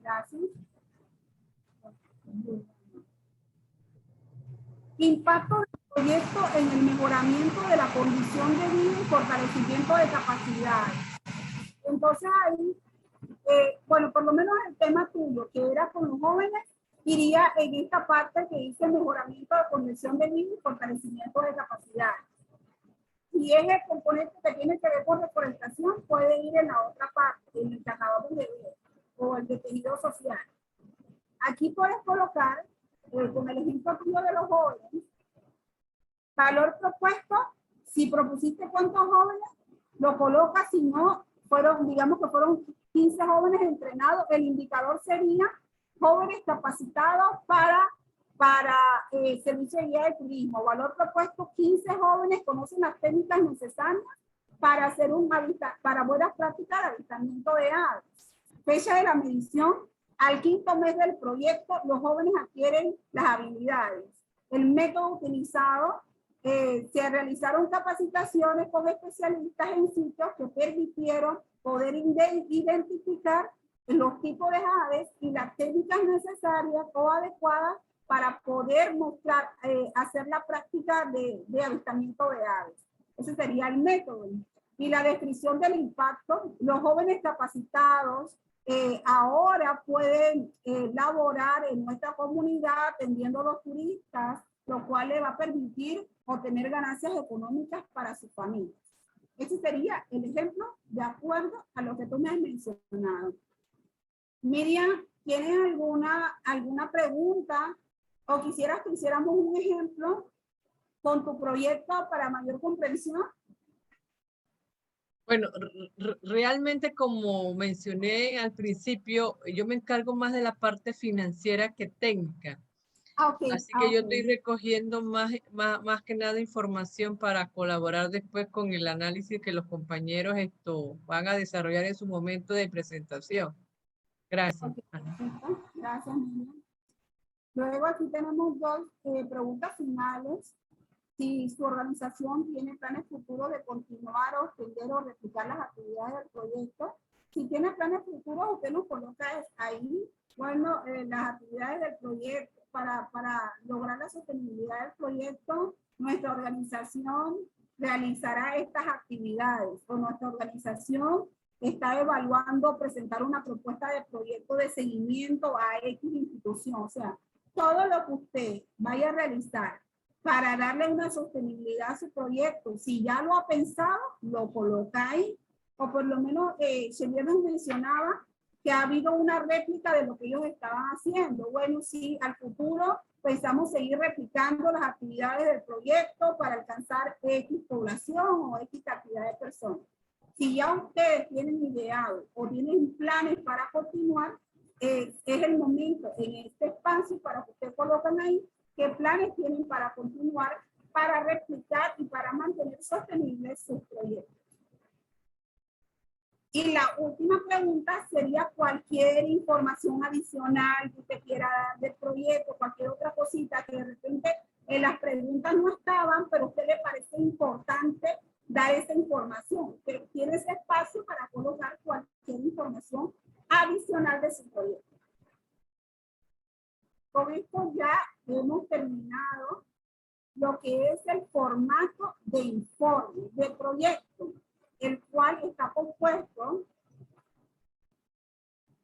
Gracias. Impacto del proyecto en el mejoramiento de la condición de vida y fortalecimiento de capacidades. Entonces ahí, bueno, por lo menos el tema tuyo, que era con los jóvenes, iría en esta parte que dice mejoramiento de condición de vida y fortalecimiento de capacidades. Si es el componente que tiene que ver con reforestación, puede ir en la otra parte, en el que acabamos de ver, o el de tejido social. Aquí puedes colocar, con el ejemplo tuyo de los jóvenes, valor propuesto. Si propusiste cuántos jóvenes, lo colocas. Si no, fueron, digamos que fueron 15 jóvenes entrenados, el indicador sería jóvenes capacitados para servicio de guía de turismo. Valor propuesto, 15 jóvenes conocen las técnicas necesarias para hacer para buenas prácticas de avistamiento de aves. Fecha de la medición, al 5º mes del proyecto, los jóvenes adquieren las habilidades. El método utilizado, se realizaron capacitaciones con especialistas en sitios que permitieron poder identificar los tipos de aves y las técnicas necesarias o adecuadas para poder mostrar, hacer la práctica de avistamiento de aves. Ese sería el método. Y la descripción del impacto, los jóvenes capacitados ahora pueden laborar en nuestra comunidad atendiendo a los turistas, lo cual le va a permitir obtener ganancias económicas para sus familias. Ese sería el ejemplo de acuerdo a lo que tú me has mencionado. Miriam, ¿tienes alguna pregunta o quisieras que hiciéramos un ejemplo con tu proyecto para mayor comprensión? Bueno, realmente como mencioné al principio, yo me encargo más de la parte financiera que técnica. Okay, así que yo estoy recogiendo más que nada información para colaborar después con el análisis que los compañeros van a desarrollar en su momento de presentación. Gracias. Okay. Gracias, Miriam. Luego aquí tenemos 2 preguntas finales. Si su organización tiene planes futuros de continuar o extender o replicar las actividades del proyecto. Si tiene planes futuros, usted nos coloca ahí, bueno, las actividades del proyecto para lograr la sostenibilidad del proyecto. Nuestra organización realizará estas actividades o nuestra organización está evaluando presentar una propuesta de proyecto de seguimiento a X institución. O sea, todo lo que usted vaya a realizar para darle una sostenibilidad a su proyecto, si ya lo ha pensado, lo coloca ahí. O por lo menos, Shanier nos mencionaba que ha habido una réplica de lo que ellos estaban haciendo. Bueno, sí, al futuro pensamos seguir replicando las actividades del proyecto para alcanzar X población o X cantidad de personas. Si ya ustedes tienen ideado o tienen planes para continuar, es el momento en este espacio para que ustedes coloquen ahí qué planes tienen para continuar para replicar y para mantener sostenibles sus proyectos. Y la última pregunta sería cualquier información adicional que usted quiera dar del proyecto, cualquier otra cosita que de repente en las preguntas no estaban, pero a usted le parece importante dar esa información. Que tiene ese espacio para colocar cualquier información adicional de su proyecto. Con esto ya hemos terminado lo que es el formato de informe, de proyecto, el cual está compuesto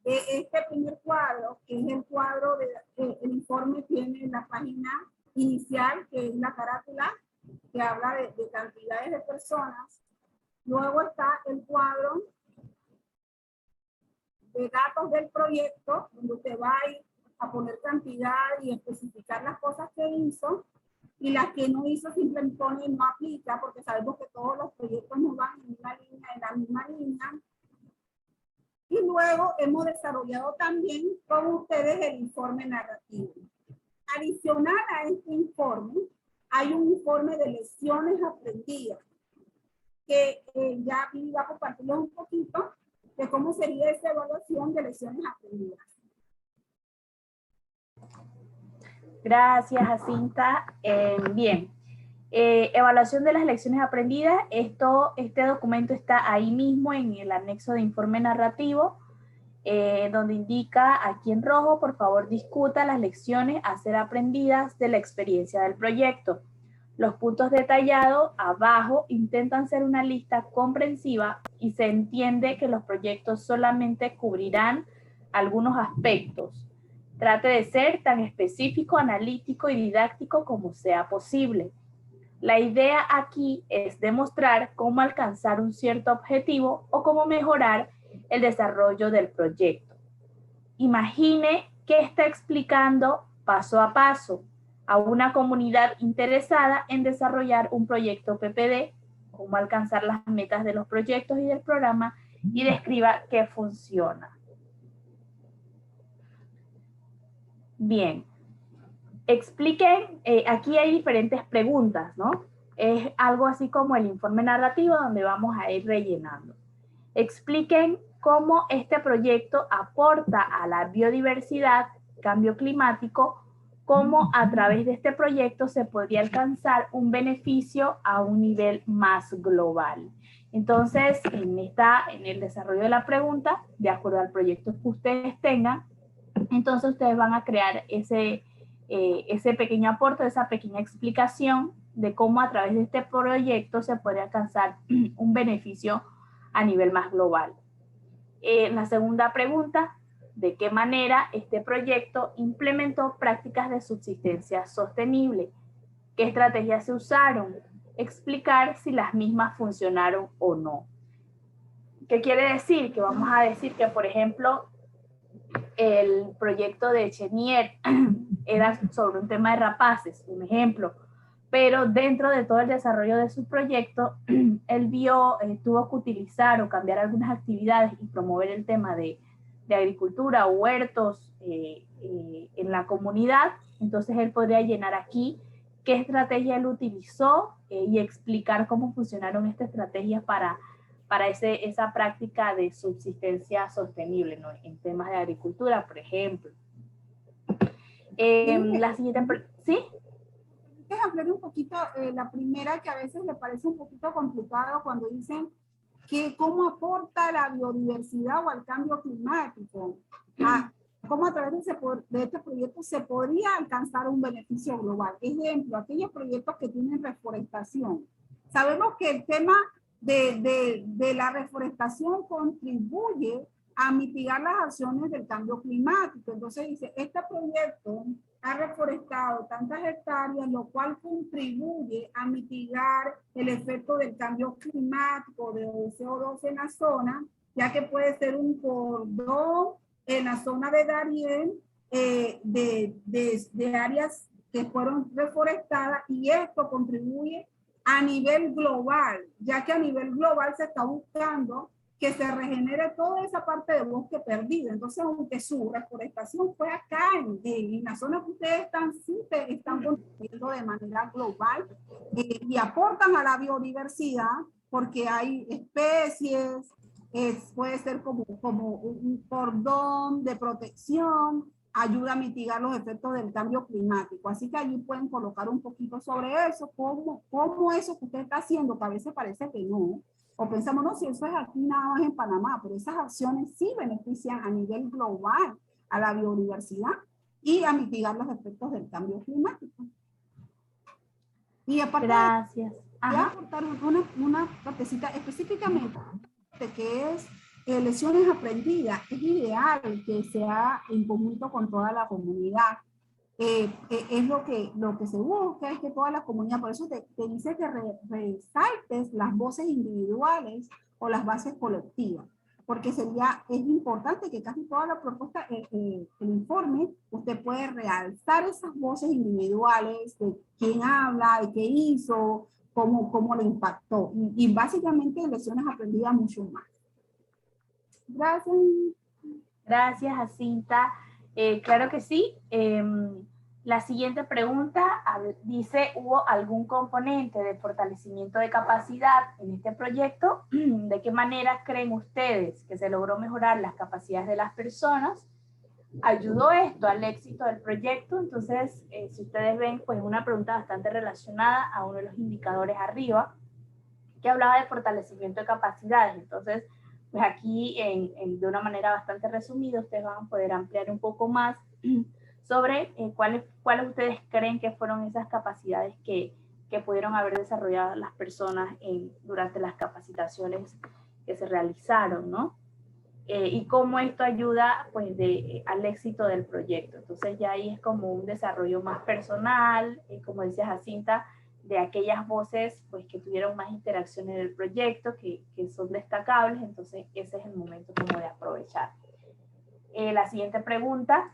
de este primer cuadro, que es el cuadro el informe tiene la página inicial, que es la carátula, que habla de cantidades de personas. Luego está el cuadro de datos del proyecto, donde usted va a ir a poner cantidad y especificar las cosas que hizo, y las que no hizo simplemente pone no aplica, porque sabemos que todos los proyectos no van en una línea, en la misma línea. Y luego hemos desarrollado también con ustedes el informe narrativo. Adicional a este informe, hay un informe de lecciones aprendidas, que ya iba a compartirles un poquito de cómo sería esa evaluación de lecciones aprendidas. Gracias, Jacinta. Bien, evaluación de las lecciones aprendidas. Este documento está ahí mismo en el anexo de informe narrativo, donde indica aquí en rojo, por favor discuta las lecciones a ser aprendidas de la experiencia del proyecto. Los puntos detallados abajo intentan ser una lista comprensiva y se entiende que los proyectos solamente cubrirán algunos aspectos. Trate de ser tan específico, analítico y didáctico como sea posible. La idea aquí es demostrar cómo alcanzar un cierto objetivo o cómo mejorar el desarrollo del proyecto. Imagine que está explicando paso a paso a una comunidad interesada en desarrollar un proyecto PPD, cómo alcanzar las metas de los proyectos y del programa, y describa qué funciona. Bien, expliquen, aquí hay diferentes preguntas, ¿no? Es algo así como el informe narrativo donde vamos a ir rellenando. Expliquen cómo este proyecto aporta a la biodiversidad, cambio climático, cómo a través de este proyecto se podría alcanzar un beneficio a un nivel más global. Entonces, en el desarrollo de la pregunta, de acuerdo al proyecto que ustedes tengan, entonces ustedes van a crear ese pequeño aporte, esa pequeña explicación de cómo a través de este proyecto se puede alcanzar un beneficio a nivel más global. La segunda pregunta, ¿de qué manera este proyecto implementó prácticas de subsistencia sostenible? ¿Qué estrategias se usaron? Explicar si las mismas funcionaron o no. ¿Qué quiere decir? Que vamos a decir que, por ejemplo, el proyecto de Chenier era sobre un tema de rapaces, un ejemplo, pero dentro de todo el desarrollo de su proyecto, él tuvo que utilizar o cambiar algunas actividades y promover el tema de agricultura, huertos en la comunidad. Entonces él podría llenar aquí qué estrategia él utilizó y explicar cómo funcionaron estas estrategias para esa práctica de subsistencia sostenible, ¿no? En temas de agricultura, por ejemplo. La siguiente, ¿sí? ¿Puedes ampliar un poquito la primera, que a veces le parece un poquito complicado cuando dicen que cómo aporta la biodiversidad o al cambio climático? ¿Cómo a través de este proyecto se podría alcanzar un beneficio global? Ejemplo, aquellos proyectos que tienen reforestación. Sabemos que el tema de la reforestación contribuye a mitigar las acciones del cambio climático. Entonces dice, este proyecto ha reforestado tantas hectáreas, lo cual contribuye a mitigar el efecto del cambio climático de CO2 en la zona, ya que puede ser un cordón en la zona de Darién de áreas que fueron reforestadas, y esto contribuye a nivel global, ya que a nivel global se está buscando que se regenere toda esa parte de bosque perdido. Entonces, aunque su reforestación fue acá, en la zona que ustedes están, sí están contribuyendo de manera global y aportan a la biodiversidad, porque hay especies, puede ser como un cordón de protección, ayuda a mitigar los efectos del cambio climático. Así que allí pueden colocar un poquito sobre eso, cómo eso que usted está haciendo, que a veces parece que no, o pensamos, no, si eso es aquí nada más en Panamá, pero esas acciones sí benefician a nivel global a la biodiversidad y a mitigar los efectos del cambio climático. Y aparte, gracias. voy a aportar una partecita específicamente de que es lesiones aprendidas. Es ideal que sea en conjunto con toda la comunidad. Es lo que se busca, es que toda la comunidad, por eso te dice que resaltes las voces individuales o las bases colectivas, porque es importante que casi toda la propuesta, el informe, usted puede realzar esas voces individuales de quién habla, de qué hizo, cómo le impactó, y básicamente en lesiones aprendidas mucho más. Gracias. Gracias, Jacinta. Claro que sí. La siguiente pregunta dice, ¿hubo algún componente de fortalecimiento de capacidad en este proyecto? ¿De qué manera creen ustedes que se logró mejorar las capacidades de las personas? ¿Ayudó esto al éxito del proyecto? Entonces, si ustedes ven, pues una pregunta bastante relacionada a uno de los indicadores arriba, que hablaba de fortalecimiento de capacidades. Entonces, pues aquí de una manera bastante resumida, ustedes van a poder ampliar un poco más sobre cuáles ustedes creen que fueron esas capacidades que pudieron haber desarrollado las personas durante las capacitaciones que se realizaron, ¿no? Y cómo esto ayuda pues al éxito del proyecto. Entonces ya ahí es como un desarrollo más personal, como decía Jacinta, de aquellas voces pues que tuvieron más interacción en el proyecto, que son destacables. Entonces ese es el momento como de aprovechar. La siguiente pregunta: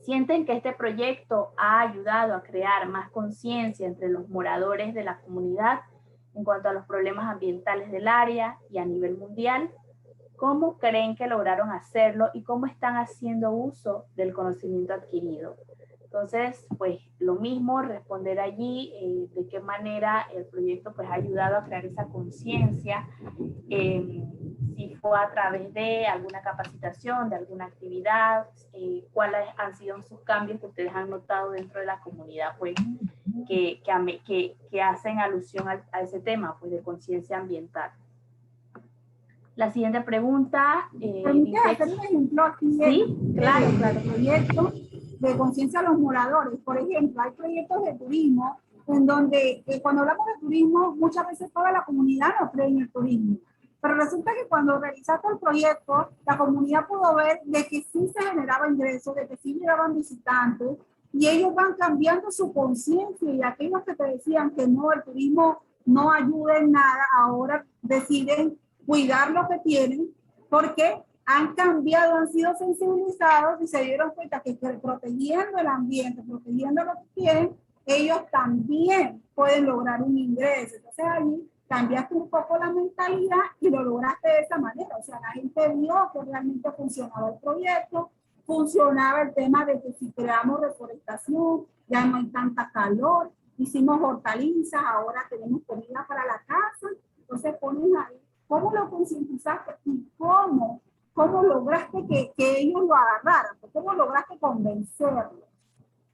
¿sienten que este proyecto ha ayudado a crear más conciencia entre los moradores de la comunidad en cuanto a los problemas ambientales del área y a nivel mundial? ¿Cómo creen que lograron hacerlo y cómo están haciendo uso del conocimiento adquirido? Entonces, pues lo mismo, responder allí de qué manera el proyecto pues ha ayudado a crear esa conciencia, si fue a través de alguna capacitación, de alguna actividad, cuáles han sido sus cambios que ustedes han notado dentro de la comunidad, pues que hacen alusión a ese tema, pues de conciencia ambiental. La siguiente pregunta. ¿Permite hacer un ejemplo aquí? Sí, claro. Proyecto de conciencia a los moradores. Por ejemplo, hay proyectos de turismo en donde cuando hablamos de turismo, muchas veces toda la comunidad no cree en el turismo. Pero resulta que cuando realizaste el proyecto, la comunidad pudo ver de que sí se generaba ingresos, de que sí llegaban visitantes, y ellos van cambiando su conciencia, y aquellos que te decían que no, el turismo no ayuda en nada, ahora deciden cuidar lo que tienen, porque han cambiado, han sido sensibilizados y se dieron cuenta que protegiendo el ambiente, protegiendo lo que tienen, ellos también pueden lograr un ingreso. Entonces ahí cambiaste un poco la mentalidad y lo lograste de esa manera. O sea, la gente vio que realmente funcionaba el proyecto, funcionaba el tema de que si creamos reforestación, ya no hay tanta calor, hicimos hortalizas, ahora tenemos comida para la casa. Entonces ponen ahí cómo lo concientizaste y cómo lograste que ellos lo agarraran, cómo lograste convencerlos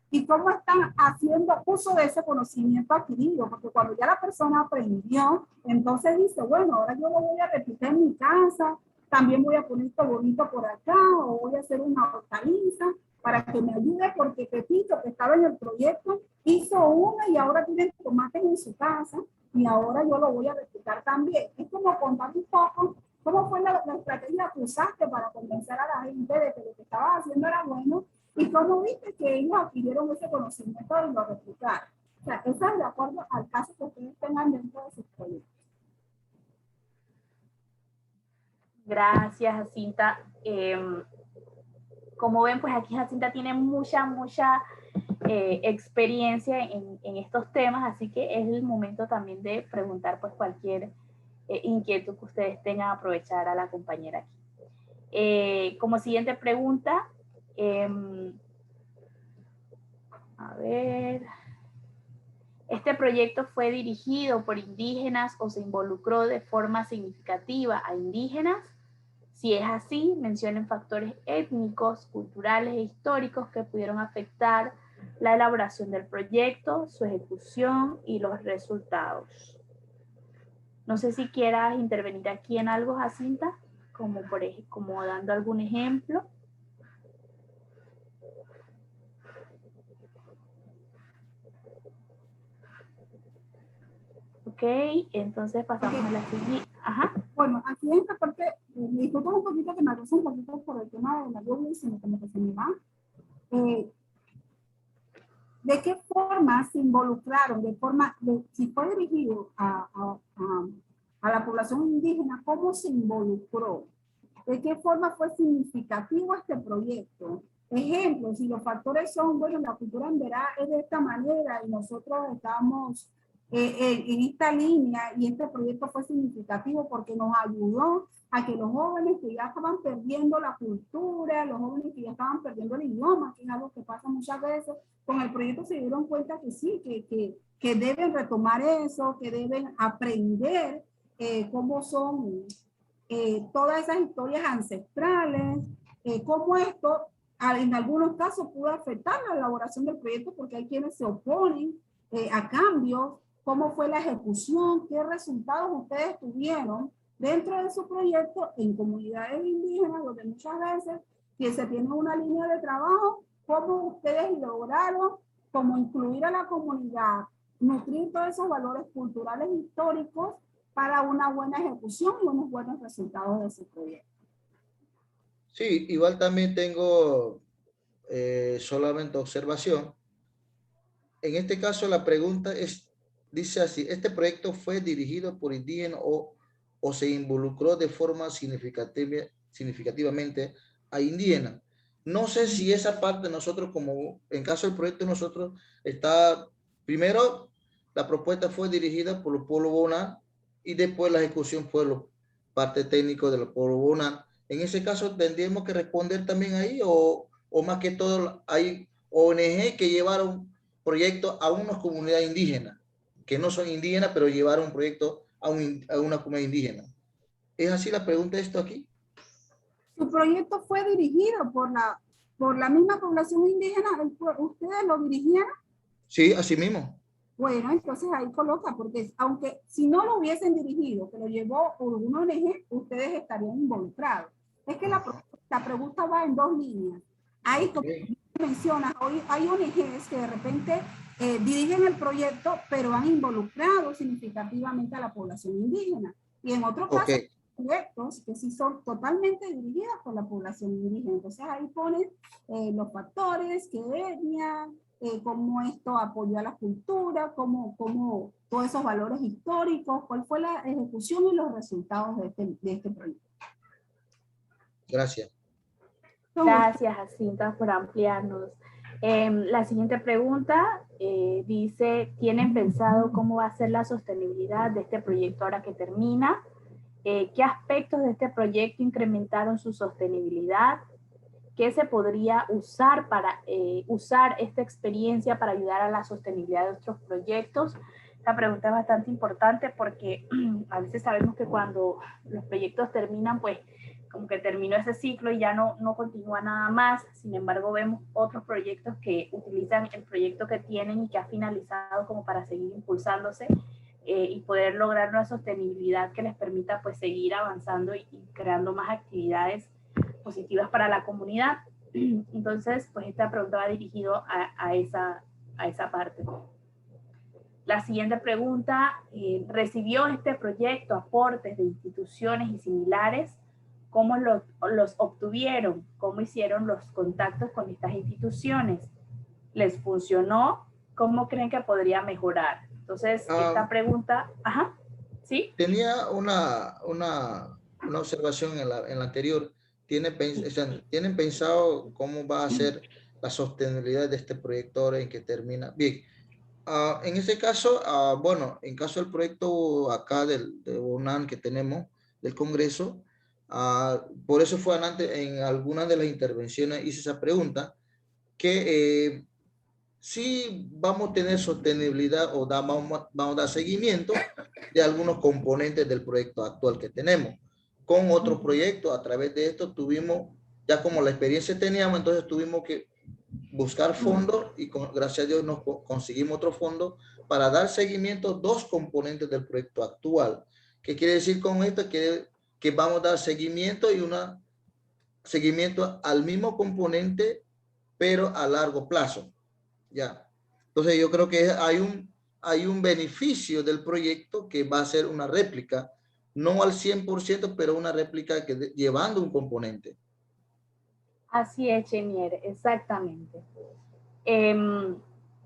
y cómo están haciendo uso de ese conocimiento adquirido, porque cuando ya la persona aprendió, entonces dice, bueno, ahora yo lo voy a replicar en mi casa, también voy a poner esto bonito por acá, o voy a hacer una hortaliza para que me ayude, porque Pepito, que estaba en el proyecto, hizo una y ahora tiene tomates en su casa, y ahora yo lo voy a replicar también. Es como contar un poco cómo fue la estrategia que usaste para convencer a la gente de que lo que estabas haciendo era bueno, y cómo viste que ellos adquirieron ese conocimiento y lo replicaron. O sea, eso es de acuerdo al caso que ustedes tengan dentro de sus proyectos. Gracias, Jacinta. Como ven, pues aquí Jacinta tiene mucha experiencia en estos temas, así que es el momento también de preguntar pues cualquier inquietud que ustedes tengan, aprovechar a la compañera aquí. Como siguiente pregunta, a ver, ¿este proyecto fue dirigido por indígenas o se involucró de forma significativa a indígenas? Si es así, mencionen factores étnicos, culturales e históricos que pudieron afectar la elaboración del proyecto, su ejecución y los resultados. No sé si quieras intervenir aquí en algo, Jacinta, como dando algún ejemplo. Ok, entonces pasamos a la siguiente. Ajá. Bueno, aquí en esta parte, me disculpo un poquito que me atraso un poquito por el tema de la lluvia, sino como que se me va. ¿De qué forma se involucraron? Si fue dirigido a la población indígena, ¿cómo se involucró? ¿De qué forma fue significativo este proyecto? Ejemplo, si los factores son, bueno, la cultura en verá es de esta manera y nosotros estamos en esta línea y este proyecto fue significativo porque nos ayudó a que los jóvenes que ya estaban perdiendo la cultura, los jóvenes que ya estaban perdiendo el idioma, que es algo que pasa muchas veces, con el proyecto se dieron cuenta que sí, que deben retomar eso, que deben aprender cómo son todas esas historias ancestrales, cómo esto en algunos casos pudo afectar la elaboración del proyecto porque hay quienes se oponen a cambios, cómo fue la ejecución, qué resultados ustedes tuvieron dentro de su proyecto en comunidades indígenas, donde muchas veces que se tiene una línea de trabajo, cómo ustedes lograron como incluir a la comunidad, nutrir todos esos valores culturales históricos para una buena ejecución y unos buenos resultados de su proyecto. Sí, igual también tengo solamente observación. En este caso la pregunta dice así: ¿este proyecto fue dirigido por indígenas o se involucró de forma significativamente a indígenas? No sé si esa parte nosotros, como en caso del proyecto nosotros, está, primero la propuesta fue dirigida por el pueblo Bonan y después la ejecución fue la parte técnica del pueblo Bonan. En ese caso tendríamos que responder también ahí o más que todo hay ONG que llevaron proyectos a unas comunidades indígenas, que no son indígenas, pero llevaron un proyecto a una comunidad indígena. ¿Es así la pregunta de esto aquí? Su proyecto fue dirigido por la misma población indígena, ¿ustedes lo dirigieron? Sí, así mismo. Bueno, entonces ahí coloca, porque aunque si no lo hubiesen dirigido, que lo llevó por una ONG, ustedes estarían involucrados. Es que la pregunta va en dos líneas. Ahí, como mencionas, hoy hay ONGs que de repente dirigen el proyecto, pero han involucrado significativamente a la población indígena. Y en otro caso, proyectos que sí son totalmente dirigidos por la población indígena. Entonces ahí ponen los factores, qué etnia, cómo esto apoyó a la cultura, cómo todos esos valores históricos, cuál fue la ejecución y los resultados de este proyecto. Gracias. Gracias, Jacinta, por ampliarnos. La siguiente pregunta dice, ¿tienen pensado cómo va a ser la sostenibilidad de este proyecto ahora que termina? ¿Qué aspectos de este proyecto incrementaron su sostenibilidad? ¿Qué se podría usar para usar esta experiencia para ayudar a la sostenibilidad de otros proyectos? Esta pregunta es bastante importante porque a veces sabemos que cuando los proyectos terminan, pues como que terminó ese ciclo y ya no continúa nada más. Sin embargo, vemos otros proyectos que utilizan el proyecto que tienen y que ha finalizado como para seguir impulsándose y poder lograr una sostenibilidad que les permita pues seguir avanzando y creando más actividades positivas para la comunidad. Entonces, pues esta pregunta va dirigido a esa parte. La siguiente pregunta, ¿recibió este proyecto aportes de instituciones y similares? ¿Cómo los obtuvieron? ¿Cómo hicieron los contactos con estas instituciones? ¿Les funcionó? ¿Cómo creen que podría mejorar? Entonces, esta pregunta, ajá, ¿sí? Tenía una observación en la anterior. ¿Tienen pensado cómo va a ser la sostenibilidad de este proyecto ahora en que termina? Bien, En este caso, bueno, en caso del proyecto acá de UNAM que tenemos, del Congreso, por eso fue adelante en algunas de las intervenciones hice esa pregunta, que sí vamos a tener sostenibilidad o vamos a dar seguimiento de algunos componentes del proyecto actual que tenemos. Con otros proyectos, a través de esto tuvimos, ya como la experiencia teníamos, entonces tuvimos que buscar fondos y gracias a Dios nos conseguimos otro fondo para dar seguimiento a dos componentes del proyecto actual. ¿Qué quiere decir con esto? Que vamos a dar seguimiento y seguimiento al mismo componente, pero a largo plazo. Ya. Entonces yo creo que hay un beneficio del proyecto que va a ser una réplica, no al 100%, pero una réplica que llevando un componente. Así es, Chenier, exactamente.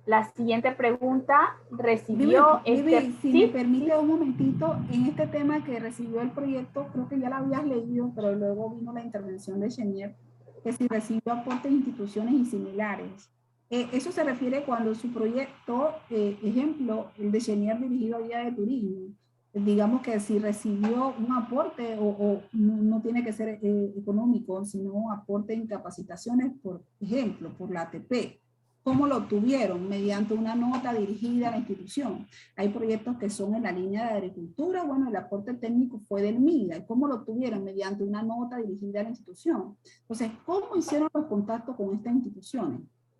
La siguiente pregunta recibió Vivi, si ¿sí? me permite un momentito, en este tema que recibió el proyecto, creo que ya lo habías leído, pero luego vino la intervención de Chenier, que si recibió aportes de instituciones y similares. Eso se refiere cuando su proyecto, ejemplo, el de Chenier dirigido a Guía de Turismo, digamos que si recibió un aporte o no tiene que ser económico, sino un aporte en capacitaciones, por ejemplo, por la ATP. ¿Cómo lo obtuvieron? Mediante una nota dirigida a la institución. Hay proyectos que son en la línea de agricultura, bueno, el aporte técnico fue del MIDA. ¿Y cómo lo obtuvieron? Mediante una nota dirigida a la institución. Entonces, ¿cómo hicieron los contactos con estas instituciones?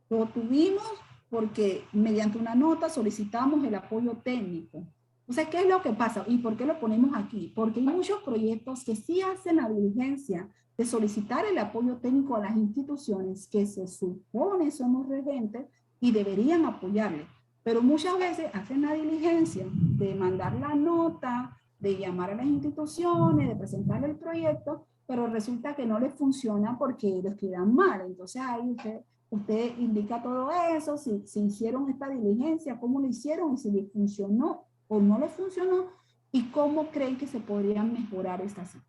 Lo obtuvimos porque mediante una nota solicitamos el apoyo técnico. Entonces, ¿qué es lo que pasa? ¿Y por qué lo ponemos aquí? Porque hay muchos proyectos que sí hacen la diligencia de solicitar el apoyo técnico a las instituciones que se supone son los regentes y deberían apoyarle. Pero muchas veces hacen la diligencia de mandar la nota, de llamar a las instituciones, de presentar el proyecto, pero resulta que no les funciona porque les quedan mal. Entonces ahí usted indica todo eso, si hicieron esta diligencia, cómo lo hicieron y si les funcionó o no les funcionó y cómo creen que se podrían mejorar estas cosas.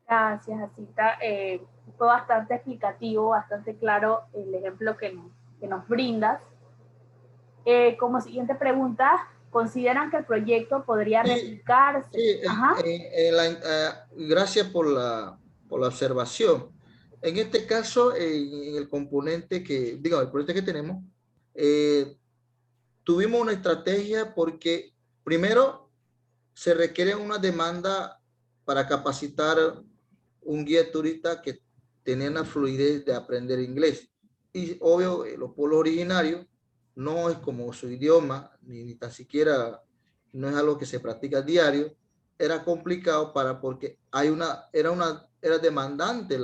Gracias, Asita. Fue bastante explicativo, bastante claro el ejemplo que nos brindas. Como siguiente pregunta, ¿consideran que el proyecto podría replicarse? Sí, Ajá. Gracias por la observación. En este caso, en el componente el proyecto que tenemos, tuvimos una estrategia porque primero se requiere una demanda para capacitar un guía turista que tenía la fluidez de aprender inglés. Y obvio, los pueblos originarios no es como su idioma, ni tan siquiera no es algo que se practica a diario. Era complicado porque era demandante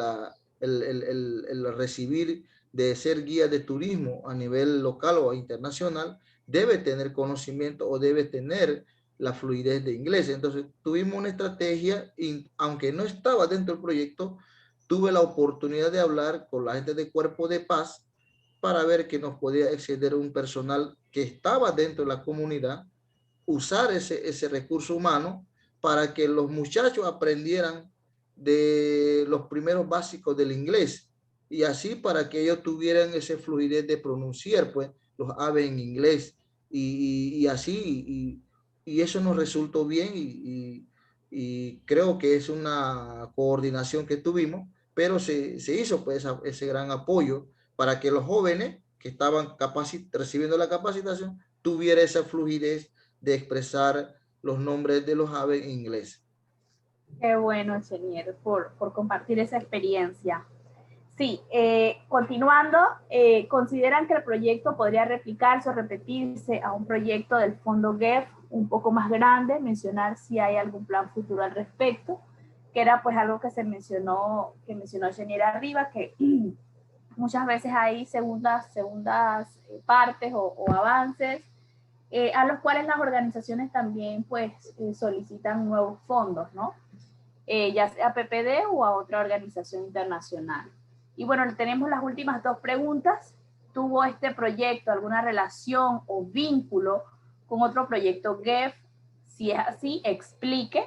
el recibir de ser guía de turismo a nivel local o internacional, debe tener conocimiento o debe tener la fluidez de inglés. Entonces tuvimos una estrategia y aunque no estaba dentro del proyecto, tuve la oportunidad de hablar con la gente de Cuerpo de Paz para ver que nos podía exceder un personal que estaba dentro de la comunidad, usar ese recurso humano para que los muchachos aprendieran de los primeros básicos del inglés y así para que ellos tuvieran ese fluidez de pronunciar pues los aves en inglés y así y eso nos resultó bien y creo que es una coordinación que tuvimos, pero se hizo pues ese gran apoyo para que los jóvenes que estaban recibiendo la capacitación tuviera esa fluidez de expresar los nombres de los aves en inglés. Qué bueno, ingeniero, por compartir esa experiencia. Sí, continuando, ¿consideran que el proyecto podría replicarse o repetirse a un proyecto del Fondo GEF un poco más grande? Mencionar si hay algún plan futuro al respecto, que era pues algo que mencionó ingeniera arriba, que muchas veces hay segundas partes o avances, a los cuales las organizaciones también pues solicitan nuevos fondos, ¿no? Ya sea a PPD o a otra organización internacional. Y bueno, tenemos las últimas dos preguntas. ¿Tuvo este proyecto alguna relación o vínculo con otro proyecto GEF? Si es así, explique.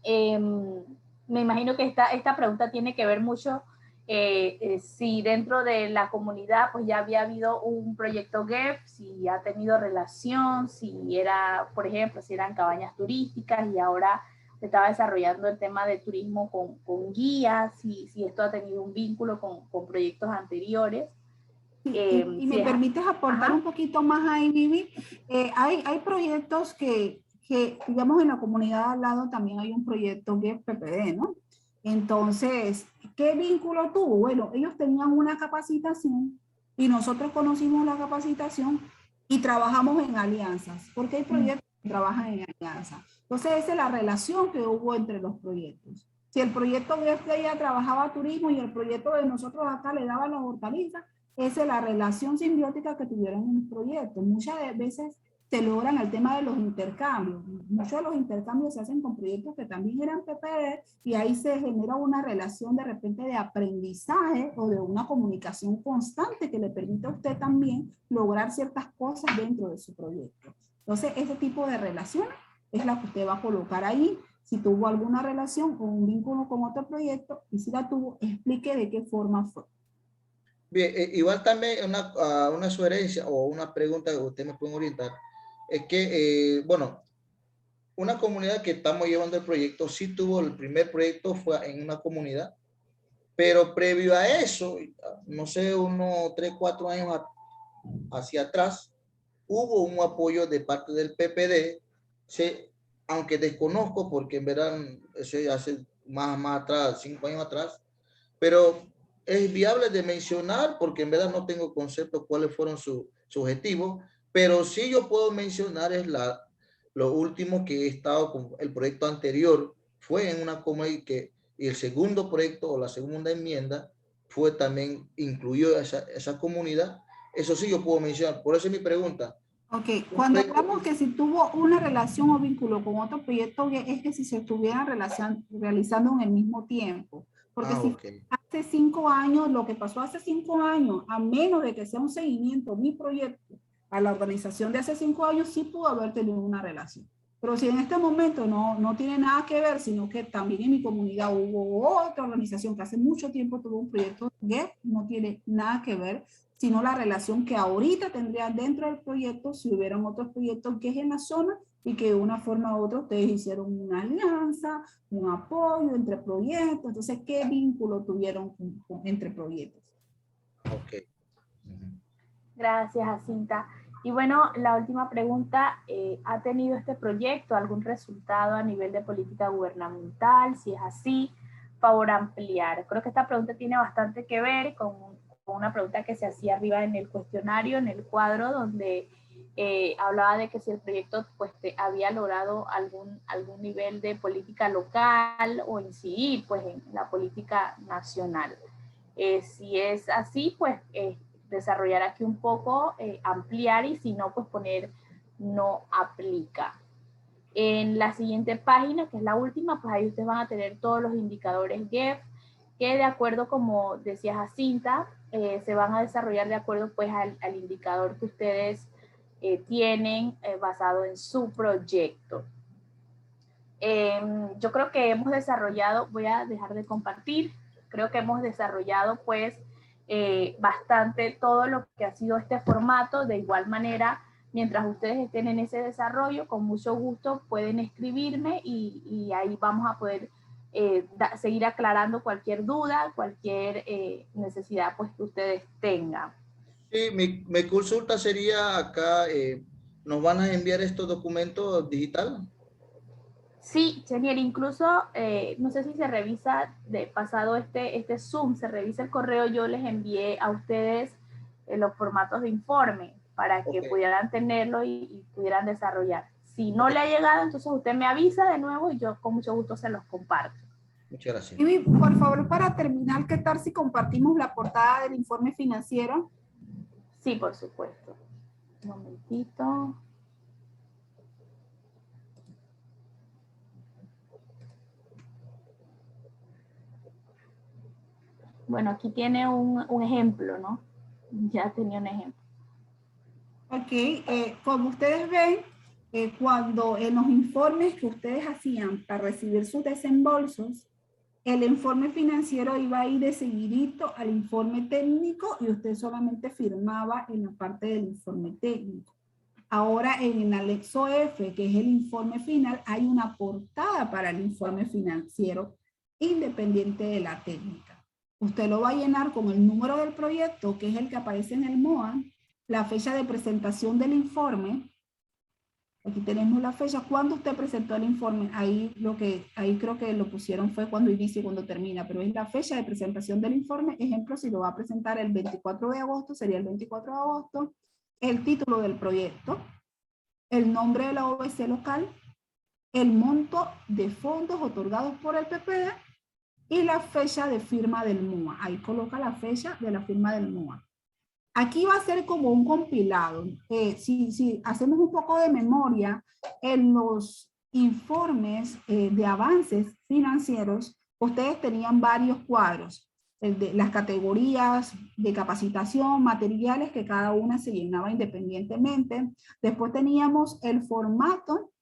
Me imagino que esta pregunta tiene que ver mucho si dentro de la comunidad pues ya había habido un proyecto GEP, si ha tenido relación, si era, por ejemplo, si eran cabañas turísticas y ahora se estaba desarrollando el tema de turismo con guías, si esto ha tenido un vínculo con proyectos anteriores. Sí, y me permites aportar un poquito más ahí, Vivi. Hay proyectos que, digamos, en la comunidad al lado también hay un proyecto que es PPD, ¿no? Entonces, ¿qué vínculo tuvo? Bueno, ellos tenían una capacitación y nosotros conocimos la capacitación y trabajamos en alianzas, porque hay proyectos que trabajan en alianzas. Entonces, esa es la relación que hubo entre los proyectos. Si el proyecto de ella trabajaba turismo y el proyecto de nosotros acá le daba las hortalizas, esa es la relación simbiótica que tuvieron en el proyecto. Muchas veces se logran el tema de los intercambios. Muchos de los intercambios se hacen con proyectos que también eran PPD y ahí se genera una relación de repente de aprendizaje o de una comunicación constante que le permite a usted también lograr ciertas cosas dentro de su proyecto. Entonces, ese tipo de relación es la que usted va a colocar ahí. Si tuvo alguna relación o un vínculo con otro proyecto y si la tuvo, explique de qué forma fue. Bien, igual también una sugerencia o una pregunta que usted me puede orientar es que, bueno, una comunidad que estamos llevando el proyecto, sí tuvo el primer proyecto, fue en una comunidad, pero previo a eso, no sé, unos 3, 4 años hacia atrás, hubo un apoyo de parte del PPD, aunque desconozco, porque en verdad, eso ya hace más atrás, 5 años atrás, pero es viable de mencionar porque en verdad no tengo concepto cuáles fueron sus objetivos, pero sí yo puedo mencionar es lo último que he estado con el proyecto anterior, fue en una comunidad y el segundo proyecto o la segunda enmienda fue también, incluyó esa comunidad, eso sí yo puedo mencionar, por eso es mi pregunta. Ok, cuando hablamos que si tuvo una relación o vínculo con otro proyecto, es que si se estuvieran realizando en el mismo tiempo. Porque si okay. hace 5 años, lo que pasó hace 5 años, a menos de que sea un seguimiento, mi proyecto, a la organización de hace 5 años, sí pudo haber tenido una relación. Pero si en este momento no tiene nada que ver, sino que también en mi comunidad hubo otra organización que hace mucho tiempo tuvo un proyecto GET, no tiene nada que ver, sino la relación que ahorita tendrían dentro del proyecto si hubieran otros proyectos que es en la zona y que de una forma u otra ustedes hicieron una alianza, un apoyo entre proyectos. Entonces, ¿qué vínculo tuvieron entre proyectos? Ok. Gracias, Jacinta. Y bueno, la última pregunta, ¿ha tenido este proyecto algún resultado a nivel de política gubernamental? Si es así, favor ampliar. Creo que esta pregunta tiene bastante que ver con una pregunta que se hacía arriba en el cuestionario, en el cuadro, donde hablaba de que si el proyecto pues, había logrado algún nivel de política local o incidir pues, en la política nacional. Si es así, pues desarrollar aquí un poco, ampliar y si no, pues poner no aplica. En la siguiente página, que es la última, pues ahí ustedes van a tener todos los indicadores GEF, que de acuerdo, como decía Jacinta, se van a desarrollar de acuerdo pues al indicador que ustedes tienen basado en su proyecto. Yo creo que hemos desarrollado, voy a dejar de compartir, creo que hemos desarrollado pues bastante todo lo que ha sido este formato. De igual manera, mientras ustedes estén en ese desarrollo, con mucho gusto pueden escribirme y ahí vamos a poder seguir aclarando cualquier duda, cualquier necesidad pues que ustedes tengan. Sí, mi consulta sería acá, ¿nos van a enviar estos documentos digital? Sí, Chenier, incluso no sé si se revisa de pasado este Zoom, se revisa el correo, yo les envié a ustedes los formatos de informe para que pudieran tenerlo y pudieran desarrollar. Si no le ha llegado, entonces usted me avisa de nuevo y yo con mucho gusto se los comparto. Muchas gracias. Y por favor, para terminar, ¿qué tal si compartimos la portada del informe financiero? Sí, por supuesto. Un momentito. Bueno, aquí tiene un ejemplo, ¿no? Ya tenía un ejemplo. Ok, como ustedes ven, cuando en los informes que ustedes hacían para recibir sus desembolsos, el informe financiero iba a ir de seguidito al informe técnico y usted solamente firmaba en la parte del informe técnico. Ahora en el anexo F, que es el informe final, hay una portada para el informe financiero independiente de la técnica. Usted lo va a llenar con el número del proyecto, que es el que aparece en el MOA, la fecha de presentación del informe. Aquí tenemos la fecha, cuando usted presentó el informe, ahí creo que lo pusieron fue cuando inicia y cuando termina, pero es la fecha de presentación del informe. Ejemplo, si lo va a presentar el 24 de agosto, sería el 24 de agosto, el título del proyecto, el nombre de la OBC local, el monto de fondos otorgados por el PPD y la fecha de firma del MOA. Ahí coloca la fecha de la firma del MOA. Aquí va a ser como un compilado. Si hacemos un poco de memoria, en los informes de avances financieros, ustedes tenían varios cuadros, de las categorías de capacitación, materiales, que cada una se llenaba independientemente. Después teníamos el formato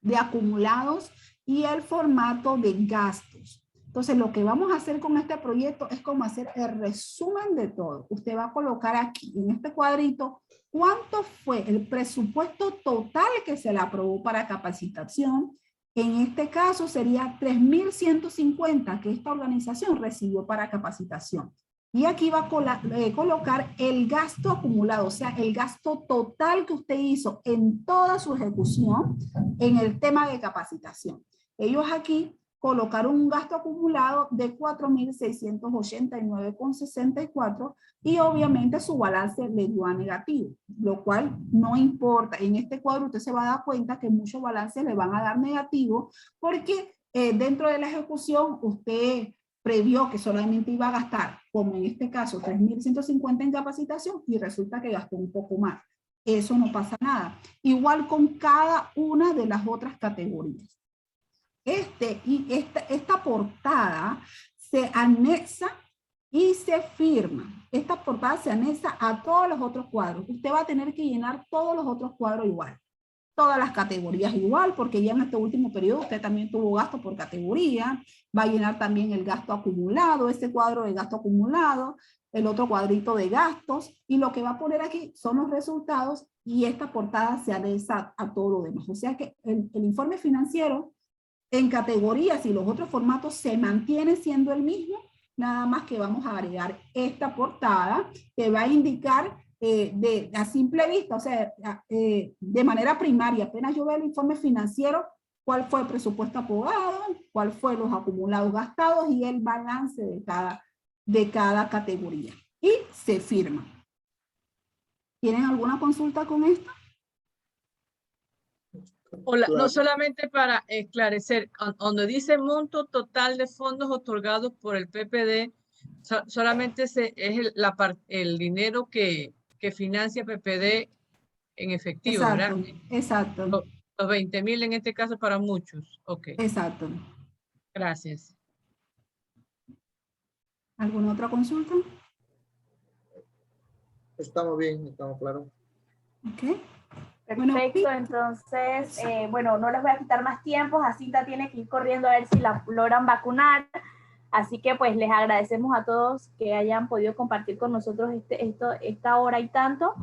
de acumulados y el formato de gastos. Entonces, lo que vamos a hacer con este proyecto es como hacer el resumen de todo. Usted va a colocar aquí, en este cuadrito, cuánto fue el presupuesto total que se le aprobó para capacitación. En este caso sería 3.150 que esta organización recibió para capacitación. Y aquí va a colocar el gasto acumulado, o sea, el gasto total que usted hizo en toda su ejecución en el tema de capacitación. Ellos aquí colocaron un gasto acumulado de 4.689,64 y obviamente su balance le dio a negativo, lo cual no importa. En este cuadro usted se va a dar cuenta que muchos balances le van a dar negativo porque dentro de la ejecución usted previó que solamente iba a gastar, como en este caso, 3.150 en capacitación y resulta que gastó un poco más. Eso no pasa nada. Igual con cada una de las otras categorías. Esta portada se anexa y se firma. Esta portada se anexa a todos los otros cuadros. Usted va a tener que llenar todos los otros cuadros igual. Todas las categorías igual, porque ya en este último periodo usted también tuvo gasto por categoría. Va a llenar también el gasto acumulado, este cuadro de gasto acumulado, el otro cuadrito de gastos, y lo que va a poner aquí son los resultados y esta portada se anexa a todo lo demás. O sea que el informe financiero en categorías y los otros formatos se mantiene siendo el mismo, nada más que vamos a agregar esta portada que va a indicar a simple vista, o sea, de manera primaria, apenas yo veo el informe financiero, cuál fue el presupuesto aprobado, cuál fue los acumulados gastados y el balance de cada categoría. Y se firma. ¿Tienen alguna consulta con esto? Hola, no solamente para esclarecer, donde dice monto total de fondos otorgados por el PPD, solamente es el dinero que financia PPD en efectivo, Exacto, ¿verdad? exacto. Los 20.000 en este caso para muchos. Ok. Exacto. Gracias. ¿Alguna otra consulta? Estamos bien, estamos claros. Ok. Perfecto, entonces, bueno, no les voy a quitar más tiempo. Jacinta tiene que ir corriendo a ver si la logran vacunar. Así que pues les agradecemos a todos que hayan podido compartir con nosotros esta hora y tanto.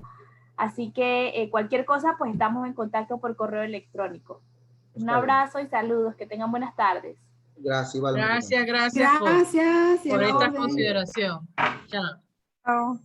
Así que cualquier cosa, pues estamos en contacto por correo electrónico. Un abrazo y saludos. Que tengan buenas tardes. Gracias, igualmente. Gracias Gracias. por esta orden. consideración. Chao. Chao.